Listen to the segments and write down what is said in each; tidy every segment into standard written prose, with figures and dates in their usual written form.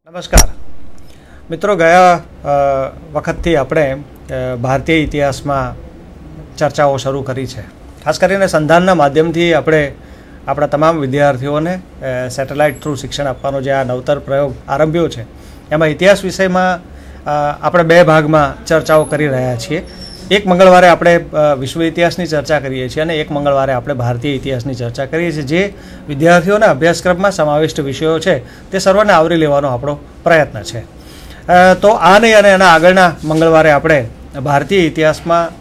નમસ્કાર મિત્રો, ગયા વખતથી આપણે ભારતીય ઇતિહાસમાં ચર્ચાઓ શરૂ કરી છે. ખાસ કરીને સંધાનના માધ્યમથી આપણે આપણા તમામ વિદ્યાર્થીઓને સેટેલાઇટ થ્રુ શિક્ષણ આપવાનો જે આ નવતર પ્રયોગ આરંભ્યો છે, એમાં ઇતિહાસ વિષયમાં આપણે બે ભાગમાં ચર્ચાઓ કરી રહ્યા છીએ. એક મંગળવારે આપણે વિશ્વ ઇતિહાસની ચર્ચા કરીએ છીએ અને એક મંગળવારે આપણે ભારતીય ઇતિહાસની ચર્ચા કરીએ છીએ. જે વિદ્યાર્થીઓના અભ્યાસક્રમમાં સમાવિષ્ટ વિષયો છે તે સર્વને આવરી લેવાનો આપણો પ્રયત્ન છે. તો આ નહીં અને એના આગળના મંગળવારે આપણે ભારતીય ઇતિહાસમાં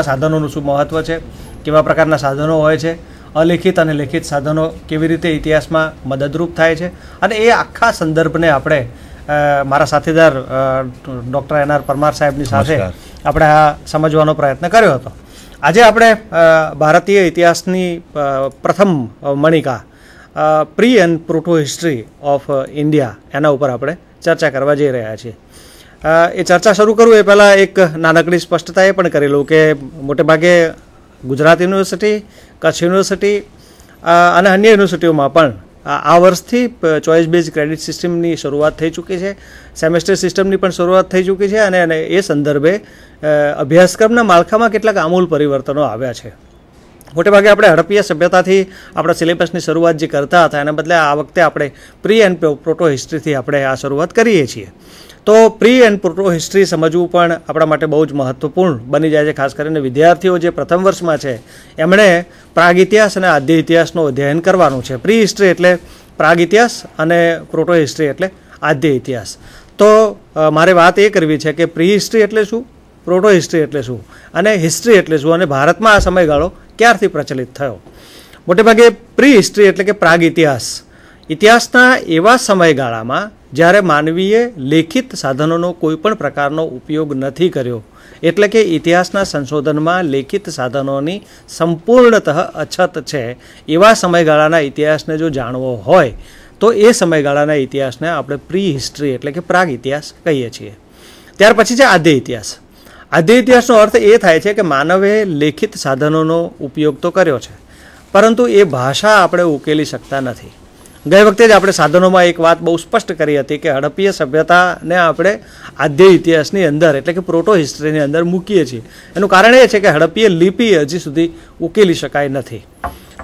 સાધનોનું શું મહત્ત્વ છે, કેવા પ્રકારના સાધનો હોય છે, અલિખિત અને લિખિત સાધનો કેવી રીતે ઇતિહાસમાં મદદરૂપ થાય છે, અને એ આખા સંદર્ભને આપણે મારા સાથીદાર ડૉક્ટર એન.આર. પરમાર સાહેબની સાથે આપણે આ સમજવાનો પ્રયત્ન કર્યો હતો. આજે આપણે ભારતીય ઇતિહાસની પ્રથમ મણિકા pre and proto history of India એના ઉપર આપણે ચર્ચા કરવા જઈ રહ્યા છીએ. એ ચર્ચા શરૂ કરું એ પહેલાં એક નાનકડી સ્પષ્ટતા એ પણ કરી લઉં કે મોટેભાગે ગુજરાત યુનિવર્સિટી, કચ્છ યુનિવર્સિટી અને અન્ય યુનિવર્સિટીઓમાં પણ આ વર્ષથી ચોઇસ બેઝ ક્રેડિટ સિસ્ટમની શરૂઆત થઈ ચૂકી છે. સેમેસ્ટર સિસ્ટમની પણ શરૂઆત થઈ ચૂકી છે અને એ સંદર્ભે અભ્યાસક્રમના માળખામાં કેટલાક આમૂલ પરિવર્તનો આવ્યા છે. મોટેભાગે આપણે હડપ્પીય સભ્યતાથી આપણા સિલેબસની શરૂઆત જે કરતા હતા એના બદલે આ વખતે આપણે પ્રી એન્ડ પ્રોટો હિસ્ટ્રીથી આપણે આ શરૂઆત કરીએ છીએ. તો પ્રી એન્ડ પ્રોટો હિસ્ટ્રી સમજવું પણ આપણા માટે બહુ જ મહત્ત્વપૂર્ણ બની જાય છે. ખાસ કરીને વિદ્યાર્થીઓ જે પ્રથમ વર્ષમાં છે એમણે પ્રાગ ઇતિહાસ અને આદ્ય ઇતિહાસનું અધ્યયન કરવાનું છે. પ્રી હિસ્ટ્રી એટલે પ્રાગ ઇતિહાસ અને પ્રોટો હિસ્ટ્રી એટલે આદ્ય ઇતિહાસ. તો મારે વાત એ કરવી છે કે પ્રી હિસ્ટ્રી એટલે શું, પ્રોટો હિસ્ટ્રી એટલે શું અને હિસ્ટ્રી એટલે શું, અને ભારતમાં આ સમયગાળો ક્યારથી પ્રચલિત થયો. મોટેભાગે પ્રી હિસ્ટ્રી એટલે કે પ્રાગ ઇતિહાસના એવા સમયગાળામાં જ્યારે માનવીએ લેખિત સાધનોનો કોઈ પણ પ્રકારનો ઉપયોગ નથી કર્યો, એટલે કે ઇતિહાસના સંશોધનમાં લેખિત સાધનોની સંપૂર્ણતઃ અછત છે, એવા સમયગાળાના ઇતિહાસને જો જાણવો હોય તો એ સમયગાળાના ઇતિહાસને આપણે પ્રી હિસ્ટ્રી એટલે કે પ્રાગ ઇતિહાસ કહીએ છીએ. ત્યાર પછી છે આદ્ય ઇતિહાસ. આદ્ય ઇતિહાસનો અર્થ એ થાય છે કે માનવે લેખિત સાધનોનો ઉપયોગ તો કર્યો છે, પરંતુ એ ભાષા આપણે ઉકેલી શકતા નથી. ગઈ વખતે જ આપણે સાધનોમાં એક વાત બહુ સ્પષ્ટ કરી હતી કે હડપ્પીય સભ્યતાને આપણે આદ્ય ઇતિહાસની અંદર એટલે કે પ્રોટો હિસ્ટ્રીની અંદર મૂકીએ છીએ. એનું કારણ એ છે કે હડપ્પીય લિપિ હજી સુધી ઉકેલી શકાય નથી.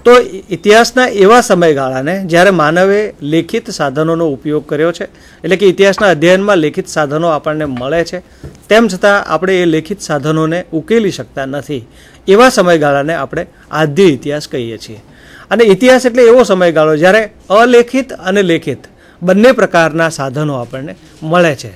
તો ઇતિહાસના એવા સમયગાળાને જ્યારે માનવે લેખિત સાધનોનો ઉપયોગ કર્યો છે, એટલે કે ઇતિહાસના અધ્યયનમાં લેખિત સાધનો આપણને મળે છે, તેમ છતાં આપણે એ લેખિત સાધનોને ઉકેલી શકતા નથી, એવા સમયગાળાને આપણે આદ્ય ઇતિહાસ કહીએ છીએ. અને ઇતિહાસ એટલે એવો સમયગાળો જ્યારે અલેખિત અને લેખિત બંને પ્રકારના સાધનો આપણને મળે છે.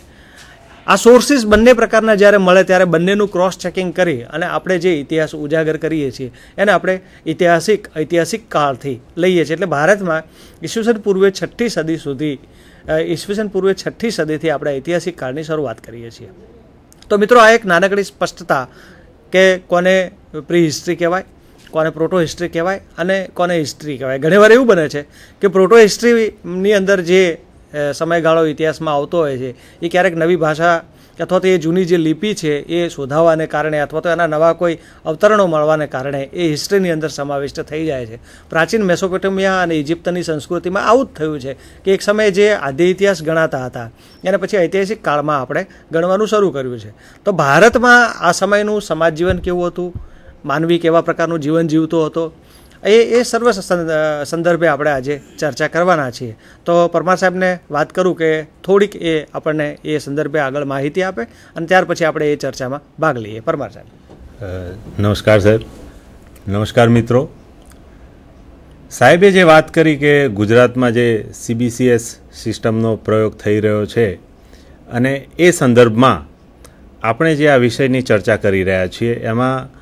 આ સોર્સિસ બંને પ્રકારના જ્યારે મળે ત્યારે બંનેનું ક્રોસ ચેકિંગ કરી અને આપણે જે ઇતિહાસ ઉજાગર કરીએ છીએ એને આપણે ઐતિહાસિક કાળથી લઈએ છીએ. એટલે ભારતમાં ઈસવીસન પૂર્વે 6ઠ્ઠી સદી સુધી ઈસવીસન પૂર્વે 6ઠ્ઠી સદીથી આપણે ઐતિહાસિક કાળની શરૂઆત કરીએ છીએ. તો મિત્રો, આ એક નાનકડી સ્પષ્ટતા કે કોને પ્રી હિસ્ટ્રી કહેવાય, કોને પ્રોટો હિસ્ટ્રી કહેવાય અને કોને હિસ્ટ્રી કહેવાય. ઘણીવાર એવું બને છે કે પ્રોટો હિસ્ટ્રીની અંદર જે સમયગાળો ઇતિહાસમાં આવતો હોય છે એ ક્યારેક નવી ભાષા અથવા તો એ જૂની જે લિપિ છે એ શોધાવાને કારણે અથવા તો એના નવા કોઈ અવતરણો મળવાને કારણે એ હિસ્ટ્રીની અંદર સમાવિષ્ટ થઈ જાય છે. પ્રાચીન મેસોપોટેમિયા અને ઇજિપ્તની સંસ્કૃતિમાં આવું જ થયું છે કે એક સમયે જે આદ્ય ઇતિહાસ ગણાતા હતા એને પછી ઐતિહાસિક કાળમાં આપણે ગણવાનું શરૂ કર્યું છે. તો ભારતમાં આ સમયનું સમાજ જીવન કેવું હતું, માનવી કેવા પ્રકારનું જીવન જીવતો હતો, એ સર્વ સંદર્ભે આપણે આજે ચર્ચા કરવાના છીએ. તો પરમાર સાહેબને વાત કરું કે થોડીક એ આપણને એ સંદર્ભે આગળ માહિતી આપે અને ત્યાર પછી આપણે એ ચર્ચામાં ભાગ લઈએ. પરમાર સાહેબ. નમસ્કાર સાહેબ. નમસ્કાર મિત્રો. સાહેબે જે વાત કરી કે ગુજરાતમાં જે CBCS સિસ્ટમનો પ્રયોગ થઈ રહ્યો છે અને એ સંદર્ભમાં આપણે જે આ વિષયની ચર્ચા કરી રહ્યા છીએ એમાં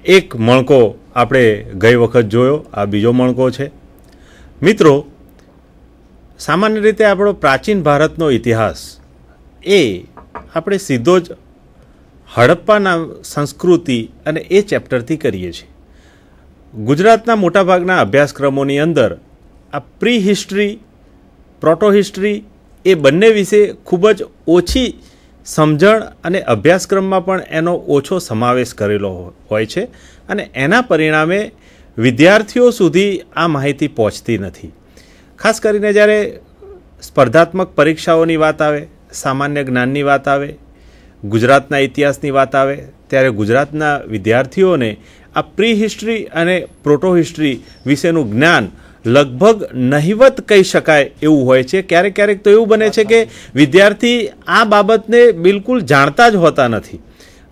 એક મણકો આપણે ગઈ વખત જોયો, આ બીજો મણકો છે. મિત્રો, સામાન્ય રીતે આપણો પ્રાચીન ભારતનો ઇતિહાસ એ આપણે સીધો જ હડપ્પાના સંસ્કૃતિ અને એ ચેપ્ટરથી કરીએ છીએ. ગુજરાતના મોટાભાગના અભ્યાસક્રમોની અંદર આ પ્રી હિસ્ટ્રી, પ્રોટો હિસ્ટ્રી એ બંને વિશે ખૂબ જ ઓછી સમજણ અને અભ્યાસક્રમમાં પણ એનો ઓછો સમાવેશ કરેલો હોય છે અને એના પરિણામે વિદ્યાર્થીઓ સુધી આ માહિતી પહોંચતી નથી. ખાસ કરીને જ્યારે સ્પર્ધાત્મક પરીક્ષાઓની વાત આવે, સામાન્ય જ્ઞાનની વાત આવે, ગુજરાતના ઇતિહાસની વાત આવે, ત્યારે ગુજરાતના વિદ્યાર્થીઓને આ પ્રી હિસ્ટ્રી અને પ્રોટો હિસ્ટ્રી વિશેનું જ્ઞાન લગભગ નહિવત કહી શકાય એવું હોય છે. ક્યારેક ક્યારેક તો એવું બને છે કે વિદ્યાર્થી આ બાબતને બિલકુલ જાણતા જ હોતા નથી,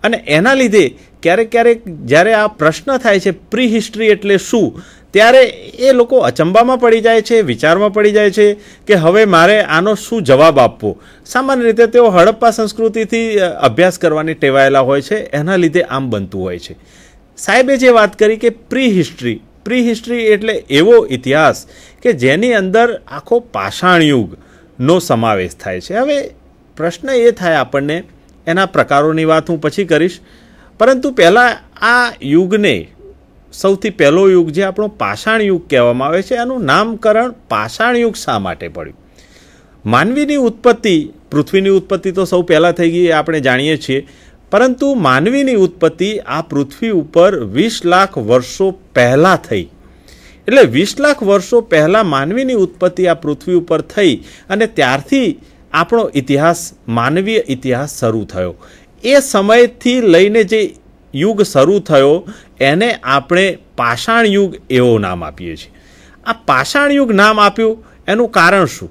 અને એના લીધે ક્યારેક ક્યારેક જ્યારે આ પ્રશ્ન થાય છે પ્રી હિસ્ટ્રી એટલે શું, ત્યારે એ લોકો અચંબામાં પડી જાય છે, વિચારમાં પડી જાય છે કે હવે મારે આનો શું જવાબ આપવો. સામાન્ય રીતે તેઓ હડપ્પા સંસ્કૃતિથી અભ્યાસ કરવાની ટેવાયેલા હોય છે, એના લીધે આમ બનતું હોય છે. સાહેબે જે વાત કરી કે પ્રી હિસ્ટ્રી એટલે એવો ઇતિહાસ કે જેની અંદર આખો પાષાણ યુગનો સમાવેશ થાય છે. હવે પ્રશ્ન એ થાય આપણને, એના પ્રકારોની વાત હું પછી કરીશ, પરંતુ પહેલાં આ યુગને સૌથી પહેલો યુગ જે આપણો પાષાણ યુગ કહેવામાં આવે છે, એનું નામકરણ પાષાણ યુગ શા માટે પડ્યું? માનવીની ઉત્પત્તિ, પૃથ્વીની ઉત્પત્તિ તો સૌ પહેલાં થઈ ગઈ એ આપણે જાણીએ છીએ, પરંતુ માનવીની ઉત્પત્તિ આ પૃથ્વી ઉપર 20 લાખ વર્ષો પહેલાં થઈ. એટલે 20 લાખ વર્ષો પહેલાં માનવીની ઉત્પત્તિ આ પૃથ્વી ઉપર થઈ, અને ત્યારથી આપણો ઇતિહાસ, માનવીય ઇતિહાસ શરૂ થયો. એ સમયથી લઈને જે યુગ શરૂ થયો એને આપણે પાષાણ યુગ એવું નામ આપીએ છીએ. આ પાષાણ યુગ નામ આપ્યું એનું કારણ શું?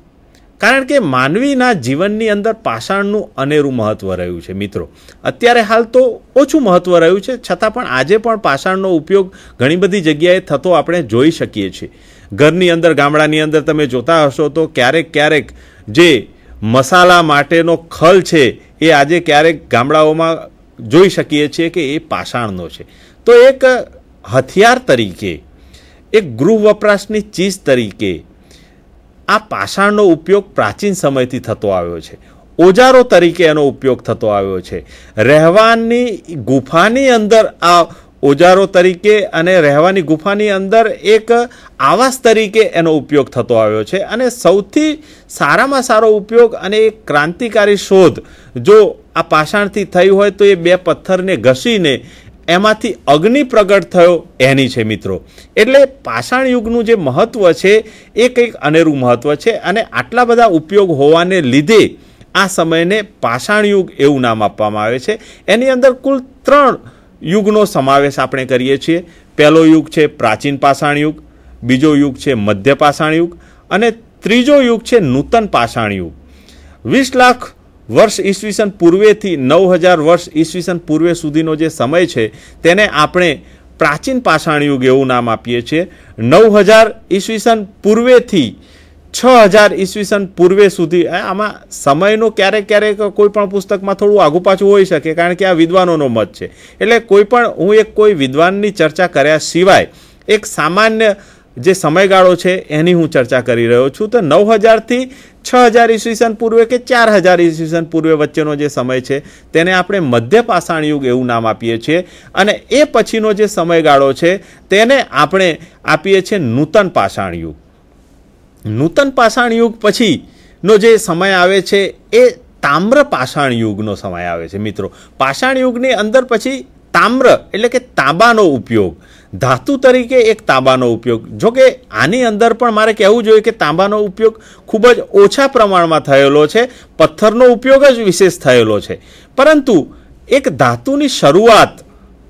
કારણ કે માનવીના જીવનની અંદર પાષાણનું અનેરું મહત્ત્વ રહ્યું છે. મિત્રો, અત્યારે હાલ તો ઓછું મહત્ત્વ રહ્યું છે, છતાં પણ આજે પણ પાષાણનો ઉપયોગ ઘણી બધી જગ્યાએ થતો આપણે જોઈ શકીએ છીએ. ઘરની અંદર, ગામડાની અંદર તમે જોતા હશો તો ક્યારેક ક્યારેક જે મસાલા માટેનો ખલ છે એ આજે ક્યારેક ગામડાઓમાં જોઈ શકીએ છીએ કે એ પાષાણનો છે. તો એક હથિયાર તરીકે, એક ગૃહ વપરાશની ચીજ તરીકે આ પાષાણનો ઉપયોગ પ્રાચીન સમયથી થતો આવ્યો છે. ઓજારો તરીકે એનો ઉપયોગ થતો આવ્યો છે. રહેવાની ગુફાની અંદર આ ઓજારો તરીકે અને રહેવાની ગુફાની અંદર એક આવાસ તરીકે એનો ઉપયોગ થતો આવ્યો છે. અને સૌથી સારામાં સારો ઉપયોગ અને એક ક્રાંતિકારી શોધ જો આ પાષાણથી થઈ હોય તો એ બે પથ્થરને ઘસીને એમાંથી અગ્નિ પ્રગટ થયો એની છે. મિત્રો, એટલે પાષાણ યુગનું જે મહત્ત્વ છે એ કંઈક અનેરું મહત્ત્વ છે, અને આટલા બધા ઉપયોગ હોવાને લીધે આ સમયને પાષાણ યુગ એવું નામ આપવામાં આવે છે. એની અંદર કુલ 3 યુગનો સમાવેશ આપણે કરીએ છીએ. પહેલો યુગ છે પ્રાચીન પાષાણ યુગ, બીજો યુગ છે મધ્ય પાષાણ યુગ, અને ત્રીજો યુગ છે નૂતન પાષાણ યુગ. 20 લાખ વર્ષ ઈસવીસન પૂર્વેથી 9000 વર્ષ ઈસવીસન પૂર્વે સુધીનો જે સમય છે તેને આપણે પ્રાચીન પાષાણ યુગ એવું નામ આપીએ છીએ. 9000 ઈસવીસન પૂર્વેથી 6000 ઈસવીસન પૂર્વે સુધી, આમાં સમયનો ક્યારેક ક્યારેક કોઈ પણ પુસ્તકમાં થોડું આગુ પાછું હોઈ શકે, કારણ કે આ વિદ્વાનોનો મત છે. એટલે કોઈ વિદ્વાનની ચર્ચા કર્યા સિવાય એક સામાન્ય જે સમયગાળો છે એની હું ચર્ચા કરી રહ્યો છું. તો 9000 થી 6000 ઈસવીસન પૂર્વે કે 4000 ઈસવીસન પૂર્વે વચ્ચેનો જે સમય છે તેને આપણે મધ્ય પાષાણ યુગ એવું નામ આપીએ છીએ, અને એ પછીનો જે સમયગાળો છે તેને આપણે આપીએ છીએ નૂતન પાષાણ યુગ. નૂતન પાષાણ યુગ પછીનો જે સમય આવે છે એ તામ્ર પાષાણ યુગનો સમય આવે છે. મિત્રો, પાષાણ યુગની અંદર પછી તામ્ર એટલે કે તાંબાનો ઉપયોગ, ધાતુ તરીકે એક તાંબાનો ઉપયોગ, જો કે આની અંદર પણ મારે કહેવું જોઈએ કે તાંબાનો ઉપયોગ ખૂબ જ ઓછા પ્રમાણમાં થયેલો છે, પથ્થરનો ઉપયોગ જ વિશેષ થયેલો છે. પરંતુ એક ધાતુની શરૂઆત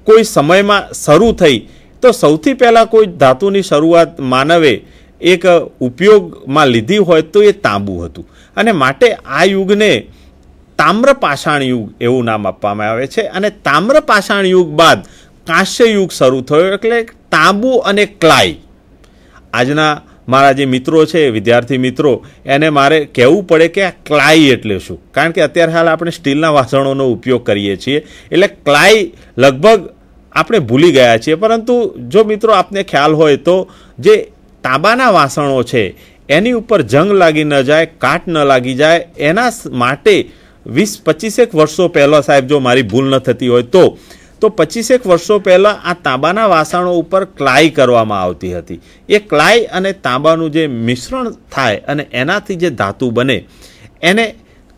કોઈ સમયમાં શરૂ થઈ તો સૌથી પહેલાં કોઈ ધાતુની શરૂઆત માનવે એક ઉપયોગમાં લીધી હોય તો એ તાંબુ હતું, અને માટે આ યુગને તામ્ર પાષાણ યુગ એવું નામ આપવામાં આવે છે. અને તામ્ર પાષાણ યુગ બાદ કાંસ્ય યુગ શરૂ થયો, એટલે તાંબુ અને ક્લાય. આજના મારા જે મિત્રો છે, વિદ્યાર્થી મિત્રો, એને મારે કહેવું પડે કે આ ક્લાય એટલે શું, કારણ કે અત્યારે હાલ આપણે સ્ટીલના વાસણોનો ઉપયોગ કરીએ છીએ, એટલે ક્લાય લગભગ આપણે ભૂલી ગયા છીએ. પરંતુ જો મિત્રો આપને ખ્યાલ હોય તો જે તાંબાના વાસણો છે એની ઉપર જંગ લાગી ન જાય, કાટ ન લાગી જાય, એના માટે 20-25 વર્ષો પહેલાં, સાહેબ જો મારી ભૂલ ન થતી હોય તો 25 વર્ષો પહેલાં આ તાંબાના વાસણો ઉપર ક્લાય કરવામાં આવતી હતી. એ ક્લાય અને તાંબાનું જે મિશ્રણ થાય અને એનાથી જે ધાતુ બને એને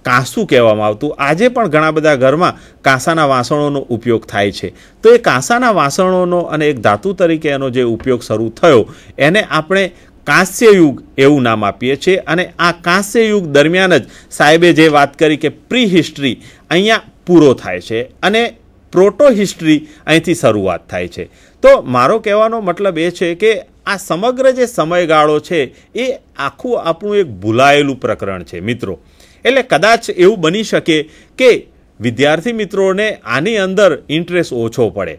કાંસું કહેવામાં આવતું. આજે પણ ઘણા બધા ઘરમાં કાંસાના વાસણોનો ઉપયોગ થાય છે. તો એ કાંસાના વાસણોનો અને એક ધાતુ તરીકે એનો જે ઉપયોગ શરૂ થયો એને આપણે કાંસ્ય યુગ એવું નામ આપીએ છીએ. અને આ કાંસ્ય યુગ દરમિયાન જ સાહેબે જે વાત કરી કે પ્રી હિસ્ટ્રી અહીંયા પૂરો થાય છે અને પ્રોટો હિસ્ટ્રી અહીંથી શરૂઆત થાય છે. તો મારો કહેવાનો મતલબ એ છે કે આ સમગ્ર જે સમયગાળો છે એ આખું આપણું એક ભૂલાયેલું પ્રકરણ છે મિત્રો. એટલે કદાચ એવું બની શકે કે વિદ્યાર્થી મિત્રોને આની અંદર ઇન્ટરેસ્ટ ઓછો પડે,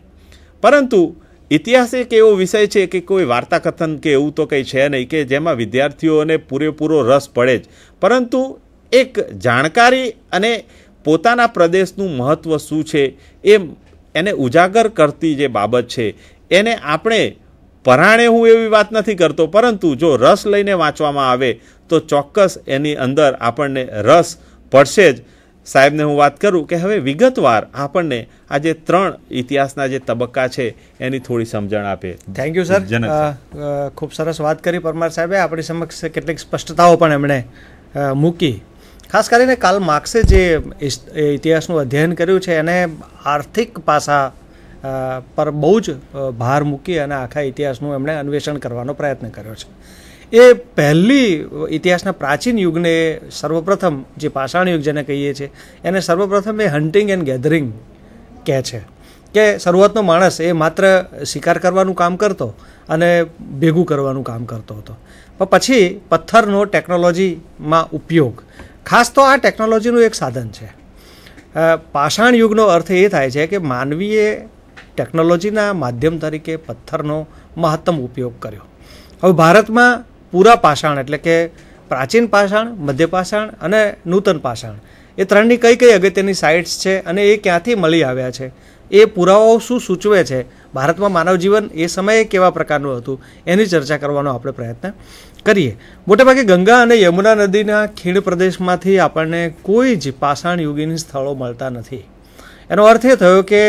પરંતુ ઇતિહાસ એક એવો વિષય છે કે કોઈ વાર્તા કથન કે એવું તો કંઈ છે નહીં કે જેમાં વિદ્યાર્થીઓને પૂરેપૂરો રસ પડે જ, પરંતુ એક જાણકારી અને પોતાના પ્રદેશનું મહત્ત્વ શું છે એને ઉજાગર કરતી જે બાબત છે એને આપણે પરાણે, હું એવી વાત નથી કરતો, પરંતુ જો રસ લઈને વાંચવામાં આવે તો ચોક્કસ એની અંદર આપણને રસ પડશે જ. સાહેબને હું વાત કરું કે હવે વિગતવાર આપણને આ જે 3 ઇતિહાસના જે તબક્કા છે એની થોડી સમજણ આપે. Thank you sir. ખૂબ સરસ વાત કરી પરમાર સાહેબે. આપણી સમક્ષ કેટલીક સ્પષ્ટતાઓ પણ એમણે મૂકી. ખાસ કરીને કાર્લ માર્ક્સે જે ઇતિહાસનું અધ્યયન કર્યું છે એને આર્થિક પાસા પર બહુ જ ભાર મૂકી અને આખા ઇતિહાસનું એમણે અન્વેષણ કરવાનો પ્રયત્ન કર્યો છે. એ પહેલી ઇતિહાસના પ્રાચીન યુગને સર્વપ્રથમ જે પાષાણ યુગ જેને કહીએ છીએ એને સર્વપ્રથમ એ હન્ટિંગ એન્ડ ગેધરિંગ કહે છે કે શરૂઆતનો માણસ એ માત્ર શિકાર કરવાનું કામ કરતો અને ભેગું કરવાનું કામ કરતો હતો, પણ પછી પથ્થરનો ટેકનોલોજીમાં ઉપયોગ, ખાસ તો આ ટેકનોલોજીનું એક સાધન છે. પાષાણ યુગનો અર્થ એ થાય છે કે માનવીએ ટેકનોલોજીના માધ્યમ તરીકે પથ્થરનો મહત્તમ ઉપયોગ કર્યો. હવે ભારતમાં પૂરા પાષાણ એટલે કે પ્રાચીન પાષાણ, મધ્ય પાષાણ અને નૂતન પાષાણ એ 3ની કઈ કઈ અગત્યની સાઇટ્સ છે અને એ ક્યાંથી મળી આવ્યા છે, એ પુરાવાઓ શું સૂચવે છે, ભારતમાં માનવ જીવન એ સમયે કેવા પ્રકારનું હતું એની ચર્ચા કરવાનો આપણે પ્રયત્ન કરીએ. મોટેભાગે ગંગા અને યમુના નદીના ખીણ પ્રદેશમાંથી આપણને કોઈ જ પાષાણ યુગીન સ્થળો મળતા નથી. એનો અર્થ એ થયો કે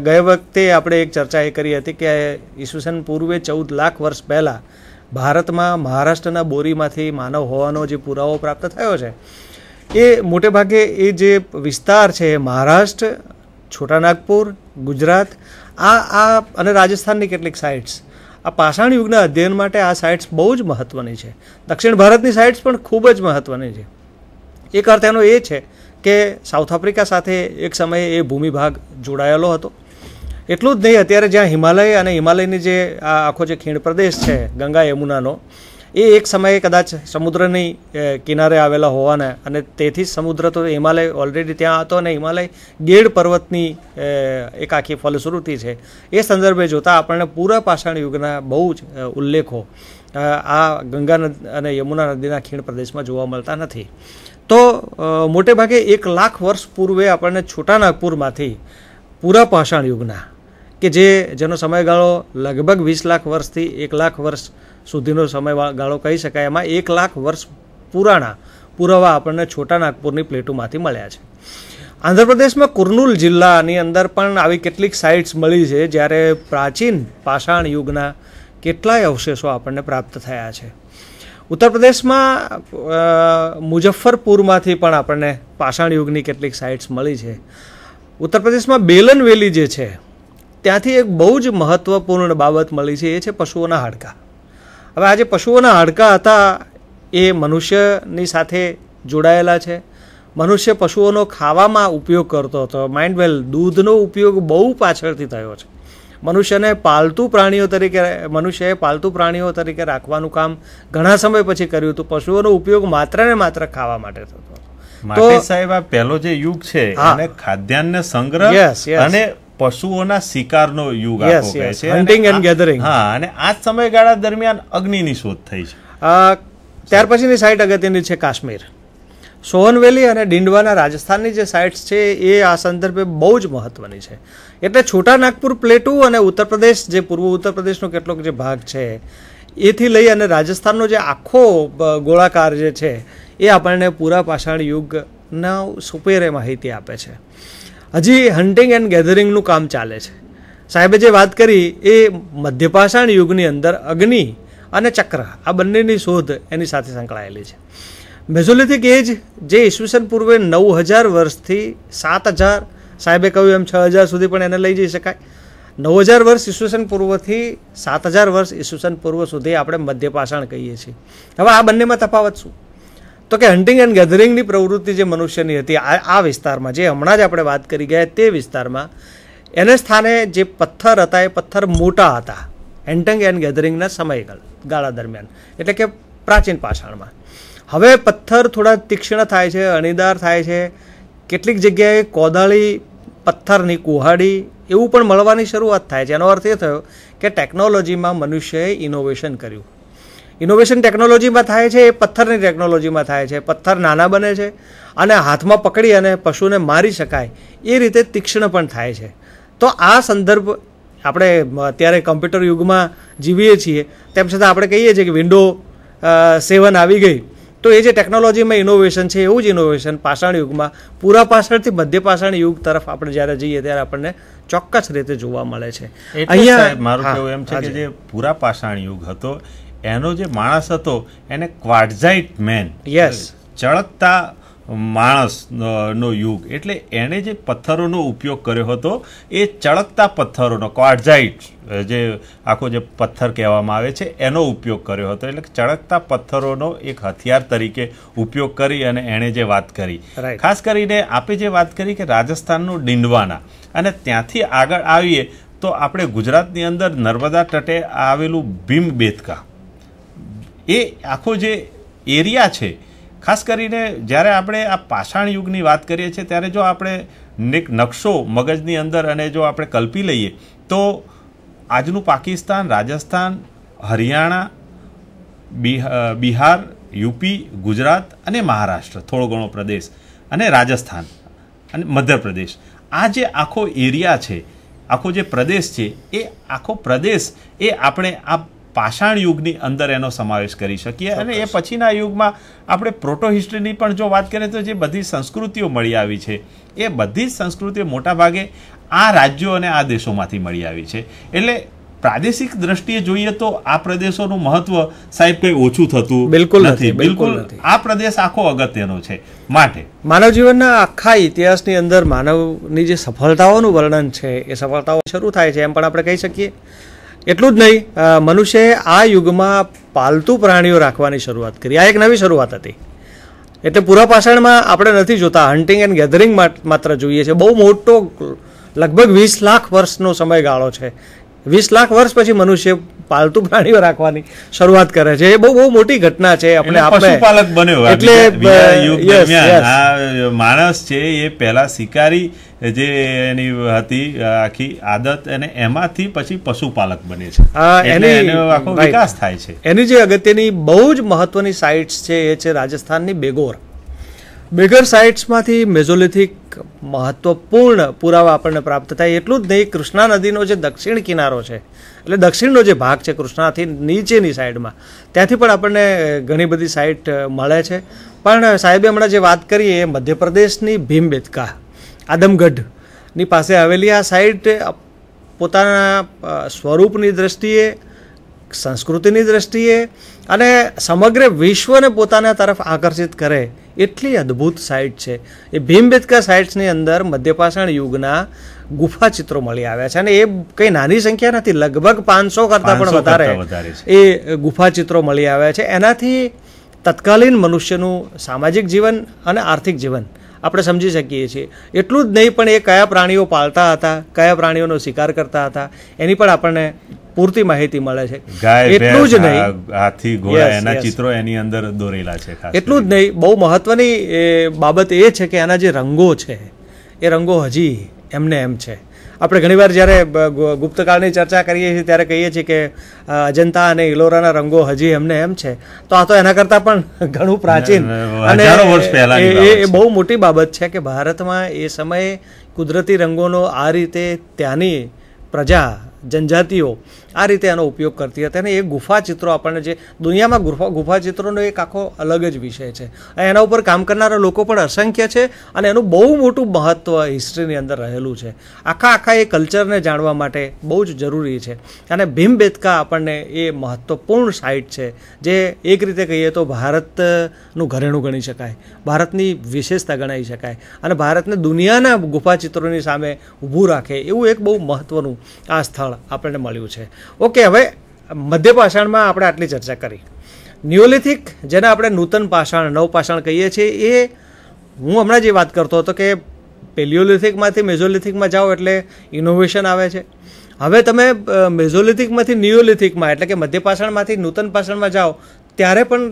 ગયા વખતે આપણે એક ચર્ચા એ કરી હતી કે ઈસવીસન પૂર્વે 14 લાખ વર્ષ પહેલાં ભારતમાં મહારાષ્ટ્રના બોરીમાંથી માનવ હોવાનો જે પુરાવો પ્રાપ્ત થયો છે એ મોટેભાગે એ જે વિસ્તાર છે મહારાષ્ટ્ર, છોટાનાગપુર, ગુજરાત આ અને રાજસ્થાનની કેટલીક સાઇટ્સ, આ પાષાણ યુગના અધ્યયન માટે આ સાઇટ્સ બહુ જ મહત્ત્વની છે. દક્ષિણ ભારતની સાઇટ્સ પણ ખૂબ જ મહત્ત્વની છે. એક અર્થ એનો એ છે કે સાઉથ આફ્રિકા સાથે એક સમયે એ ભૂમિભાગ જોડાયેલો હતો. એટલું જ નહીં, અત્યારે જ્યાં હિમાલય અને હિમાલયની જે આ આખો જે ખીણ પ્રદેશ છે ગંગા યમુનાનો, એ એક સમયે કદાચ સમુદ્રની કિનારે આવેલા હોવાના અને તેથી સમુદ્ર તો હિમાલય ઓલરેડી ત્યાં હતો અને હિમાલય ગેડ પર્વતની એક આખી ફલશ્રુતિ છે. એ સંદર્ભે જોતાં આપણને પૂરા પાષાણ યુગના બહુ જ ઉલ્લેખો આ ગંગા અને યમુના નદીના ખીણ પ્રદેશમાં જોવા મળતા નથી. તો મોટે ભાગે 1 લાખ વર્ષ પૂર્વે આપણને છોટાનાગપુરમાંથી પૂરા પાષાણ યુગના કે જેનો સમયગાળો લગભગ 20 લાખ વર્ષથી 1 લાખ વર્ષ સુધીનો સમયગાળો કહી શકાય, એમાં 1 લાખ વર્ષ પુરાણા પુરાવા આપણને છોટાનાગપુરની પ્લેટોમાંથી મળ્યા છે. આંધ્રપ્રદેશમાં કુર્નૂલ જિલ્લાની અંદર પણ આવી કેટલીક સાઇટ્સ મળી છે, જ્યારે પ્રાચીન પાષાણ યુગના કેટલાય અવશેષો આપણને પ્રાપ્ત થયા છે. ઉત્તર પ્રદેશમાં મુઝફ્ફરપુરમાંથી પણ આપણને પાષાણ યુગની કેટલીક સાઇટ્સ મળી છે. ઉત્તર પ્રદેશમાં બેલન વેલી જે છે ત્યાંથી એક બહુ જ મહત્ત્વપૂર્ણ બાબત મળી છે, એ છે પશુઓના હાડકાં. હવે આ જે પશુઓના હાડકાં હતા એ મનુષ્યની સાથે જોડાયેલા છે. મનુષ્ય પશુઓનો ખાવામાં ઉપયોગ કરતો હતો. માઇન્ડ વેલ, દૂધનો ઉપયોગ બહુ પાછળથી થયો છે. મનુષ્યએ પાલતુ પ્રાણીઓ તરીકે રાખવાનું કામ ઘણા સમય પછી કર્યું હતું. પશુઓનો ઉપયોગ માત્ર ને માત્ર ખાવા માટે થતો હતો. માટે સાહેબ આ પહેલો જે યુગ છે અને ખાદ્યાન્ન સંગ્રહ અને પશુઓના શિકારનો યુગ આખો કહે છે, હન્ટિંગ એન્ડ ગેધરિંગ. હા, અને આ સમયગાળા દરમિયાન અગ્નિની શોધ થઈ છે. ત્યાર પછીની સાઇટ અગત્યની છે કાશ્મીર, સોહન વેલી અને ડીંડવાના રાજસ્થાનની જે સાઇટ્સ છે એ આ સંદર્ભે બહુ જ મહત્ત્વની છે. એટલે છોટાનાગપુર પ્લેટુ અને ઉત્તર પ્રદેશ, જે પૂર્વ ઉત્તર પ્રદેશનો કેટલોક જે ભાગ છે એથી લઈ અને રાજસ્થાનનો જે આખો ગોળાકાર જે છે એ આપણને પૂરા પાષાણ યુગના સુપેરે માહિતી આપે છે. હજી હન્ટિંગ એન્ડ ગેધરિંગનું કામ ચાલે છે. સાહેબે જે વાત કરી એ મધ્યપાષાણ યુગની અંદર અગ્નિ અને ચક્ર આ બંનેની શોધ એની સાથે સંકળાયેલી છે. મેઝોલિથિક એજ જે ઈસવીસન પૂર્વે 9000 વર્ષથી 7000, સાહેબે કહ્યું એમ 6000 સુધી પણ એને લઈ જઈ શકાય, 9000 વર્ષ ઈસવીસન પૂર્વથી 7000 વર્ષ ઈસવીસન પૂર્વ સુધી આપણે મધ્ય પાષાણ કહીએ છીએ. હવે આ બંનેમાં તફાવત શું? તો કે હન્ટિંગ એન્ડ ગેધરિંગની પ્રવૃત્તિ જે મનુષ્યની હતી આ વિસ્તારમાં, જે હમણાં જ આપણે વાત કરી ગયા તે વિસ્તારમાં, એને સ્થાને જે પથ્થર હતા એ પથ્થર મોટા હતા હન્ટિંગ એન્ડ ગેધરિંગના સમયગાળા દરમિયાન, એટલે કે પ્રાચીન પાષાણમાં. હવે પથ્થર થોડા તીક્ષ્ણ થાય છે, અણીદાર થાય છે, કેટલીક જગ્યાએ કોદાળી, પથ્થરની કુહાડી એવું પણ મળવાની શરૂઆત થાય છે. એનો અર્થ એ થયો કે ટેકનોલોજીમાં મનુષ્યએ ઇનોવેશન કર્યું. ઇનોવેશન ટેકનોલોજીમાં થાય છે એ પથ્થરની ટેકનોલોજીમાં થાય છે. પથ્થર નાના બને છે અને હાથમાં પકડી અને પશુને મારી શકાય એ રીતે તીક્ષ્ણ પણ થાય છે. તો આ સંદર્ભ આપણે અત્યારે કમ્પ્યુટર યુગમાં જીવીએ છીએ, તેમ છતાં આપણે કહીએ છીએ કે વિન્ડો 7 આવી ગઈ. તો એ જે ટેકનોલોજીમાં ઇનોવેશન છે એવું જ ઇનોવેશન પાષાણ યુગમાં પૂરા પાષાણથી મધ્ય પાષાણ યુગ તરફ આપણે જ્યારે જઈએ ત્યારે આપણને ચોક્કસ રીતે જોવા મળે છે. અહીંયા મારું કહેવું એમ છે કે જે પૂરા પાષાણ યુગ હતો એનો જે માણસ હતો એને ક્વાર્ટઝાઇટ મેન, ચળકતા માણસ નો યુગ, એટલે એણે જે પથ્થરોનો ઉપયોગ કર્યો હતો એ ચળકતા પથ્થરોનો, ક્વાર્ટઝાઇટ જે આખો જે પથ્થર કહેવામાં આવે છે એનો ઉપયોગ કર્યો હતો. એટલે ચળકતા પથ્થરોનો એક હથિયાર તરીકે ઉપયોગ કરી અને એણે જે વાત કરી, ખાસ કરીને આપે જે વાત કરી કે રાજસ્થાનનું ડીંડવાના, અને ત્યાંથી આગળ આવીએ તો આપણે ગુજરાતની અંદર નર્મદા તટે આવેલું ભીમબેટકા, એ આખો જે એરિયા છે, ખાસ કરીને જ્યારે આપણે આ પાષાણ યુગની વાત કરીએ છીએ ત્યારે જો આપણે નકશો મગજની અંદર અને જો આપણે કલ્પી લઈએ તો આજનું પાકિસ્તાન, રાજસ્થાન, હરિયાણા, બિહાર, યુપી, ગુજરાત અને મહારાષ્ટ્ર, થોડો ઘણો પ્રદેશ, અને રાજસ્થાન અને મધ્યપ્રદેશ, આ જે આખો એરિયા છે, આખો જે પ્રદેશ છે, એ આખો પ્રદેશ એ આપણે આ પાષાણ યુગની અંદર એનો સમાવેશ કરી શકીએ. અને એ પછીના યુગમાં આપણે પ્રોટો હિસ્ટ્રીની પણ જો વાત કરીએ તો જે બધી સંસ્કૃતિઓ મળી આવી છે એ બધી જ સંસ્કૃતિઓ મોટાભાગે આ રાજ્યો અને આ દેશોમાંથી મળી આવી છે. એટલે પ્રાદેશિક દ્રષ્ટિએ જોઈએ તો આ પ્રદેશોનું મહત્વ સાહેબ કંઈ ઓછું થતું બિલકુલ નથી. બિલકુલ આ પ્રદેશ આખો અગત્યનો છે. માટે માનવ જીવનના આખા ઇતિહાસની અંદર માનવની જે સફળતાઓનું વર્ણન છે એ સફળતાઓ શરૂ થાય છે એમ પણ આપણે કહી શકીએ. એટલું જ નહીં, મનુષ્યએ આ યુગમાં પાલતુ પ્રાણીઓ રાખવાની શરૂઆત કરી. આ એક નવી શરૂઆત હતી. એટલે પૂરા પાષાણમાં આપણે નથી જોતા, હન્ટિંગ એન્ડ ગેધરિંગ માત્ર જોઈએ છે. બહુ મોટો, લગભગ 20 લાખ વર્ષનો સમયગાળો છે. 20 લાખ વર્ષ પછી મનુષ્ય પાલતુ પ્રાણીઓ રાખવાની શરૂઆત કરે છે. એ બહુ મોટી ઘટના છે. આપણે પશુપાલક બન્યો. એટલે માણસ છે એ પહેલા શિકારી જે એની હતી આખી આદત, અને એમાંથી પછી પશુપાલક બને છે. એનો આખો વિકાસ થાય છે. એની જે અગત્યની બહુ જ મહત્વની સાઇટ્સ છે એ છે રાજસ્થાનની બેગર સાઇટ્સમાંથી મેઝોલિથિક મહત્વપૂર્ણ પુરાવા આપણને પ્રાપ્ત થાય. એટલું જ નહીં, કૃષ્ણા નદીનો જે દક્ષિણ કિનારો છે, એટલે દક્ષિણનો જે ભાગ છે કૃષ્ણાથી નીચેની સાઈડમાં, ત્યાંથી પણ આપણને ઘણી બધી સાઇટ મળે છે. પણ સાહેબે હમણાં જે વાત કરી એ મધ્યપ્રદેશની ભીમબેટકા, આદમગઢની પાસે આવેલી આ સાઇટ પોતાના સ્વરૂપની દ્રષ્ટિએ, સંસ્કૃતિની દ્રષ્ટિએ અને સમગ્ર વિશ્વને પોતાના તરફ આકર્ષિત કરે એટલી અદ્ભુત સાઇટ છે. એ ભીમબેટકા સાઇટ્સની અંદર મધ્યપાષાણ યુગના ગુફા ચિત્રો મળી આવ્યા છે. અને એ કંઈ નાની સંખ્યા નથી, લગભગ 500 કરતાં પણ વધારે એ ગુફા ચિત્રો મળી આવ્યા છે. એનાથી તત્કાલીન મનુષ્યનું સામાજિક જીવન અને આર્થિક જીવન આપણે સમજી શકીએ છીએ. એટલું જ નહીં, પણ એ કયા પ્રાણીઓ પાળતા હતા, કયા પ્રાણીઓનો શિકાર કરતા હતા, એની પણ આપણને પૂરતી માહિતી મળે છે. એટલું જ નહીં, હાથી, ઘોડા, એના ચિત્રો એની અંદર દોરેલા છે. એટલું જ નહીં, બહુ મહત્વની બાબત એ છે કે એના જે રંગો છે એ રંગો હજી એમને એમ છે. આપણે ઘણીવાર જ્યારે ગુપ્તકાળની ચર્ચા કરીએ છીએ ત્યારે કહીએ છીએ કે અજંતા અને ઇલોરાના રંગો હજી એમને એમ છે. તો આ તો એના કરતાં પણ ઘણું પ્રાચીન અને એ બહુ મોટી બાબત છે કે ભારતમાં એ સમયે કુદરતી રંગોનો આ રીતે ત્યાંની પ્રજા જનજાતિઓ આ રીતે આનો ઉપયોગ કરતી હતી અને એ ગુફા ચિત્રો આપણને જે દુનિયામાં ગુફા ચિત્રોનો એક આખો અલગ જ વિષય છે. એના ઉપર કામ કરનારા લોકો પણ અસંખ્ય છે અને એનું બહુ મોટું મહત્ત્વ હિસ્ટ્રીની અંદર રહેલું છે. આખા એ કલ્ચરને જાણવા માટે બહુ જ જરૂરી છે. અને ભીમબેટકા આપણને એ મહત્ત્વપૂર્ણ સાઇટ છે જે એક રીતે કહીએ તો ભારતનું ઘરેણું ગણી શકાય, ભારતની વિશેષતા ગણાવી શકાય અને ભારતને દુનિયાના ગુફા ચિત્રોની સામે ઊભું રાખે એવું એક બહુ મહત્ત્વનું આ સ્થળ આપણને મળ્યું છે. ઓકે, હવે મધ્ય પાષાણમાં આપણે આટલી ચર્ચા કરી. નિયોલિથિક, જેને આપણે નૂતન પાષાણ, નવપાષાણ કહીએ છીએ, એ હું હમણાં જે વાત કરતો હતો કે પેલિયોલિથિકમાંથી મેઝોલિથિકમાં જાઓ એટલે ઇનોવેશન આવે છે. હવે તમે મેઝોલિથિકમાંથી નિયોલિથિકમાં એટલે કે મધ્ય પાષાણમાંથી નૂતન પાષાણમાં જાઓ ત્યારે પણ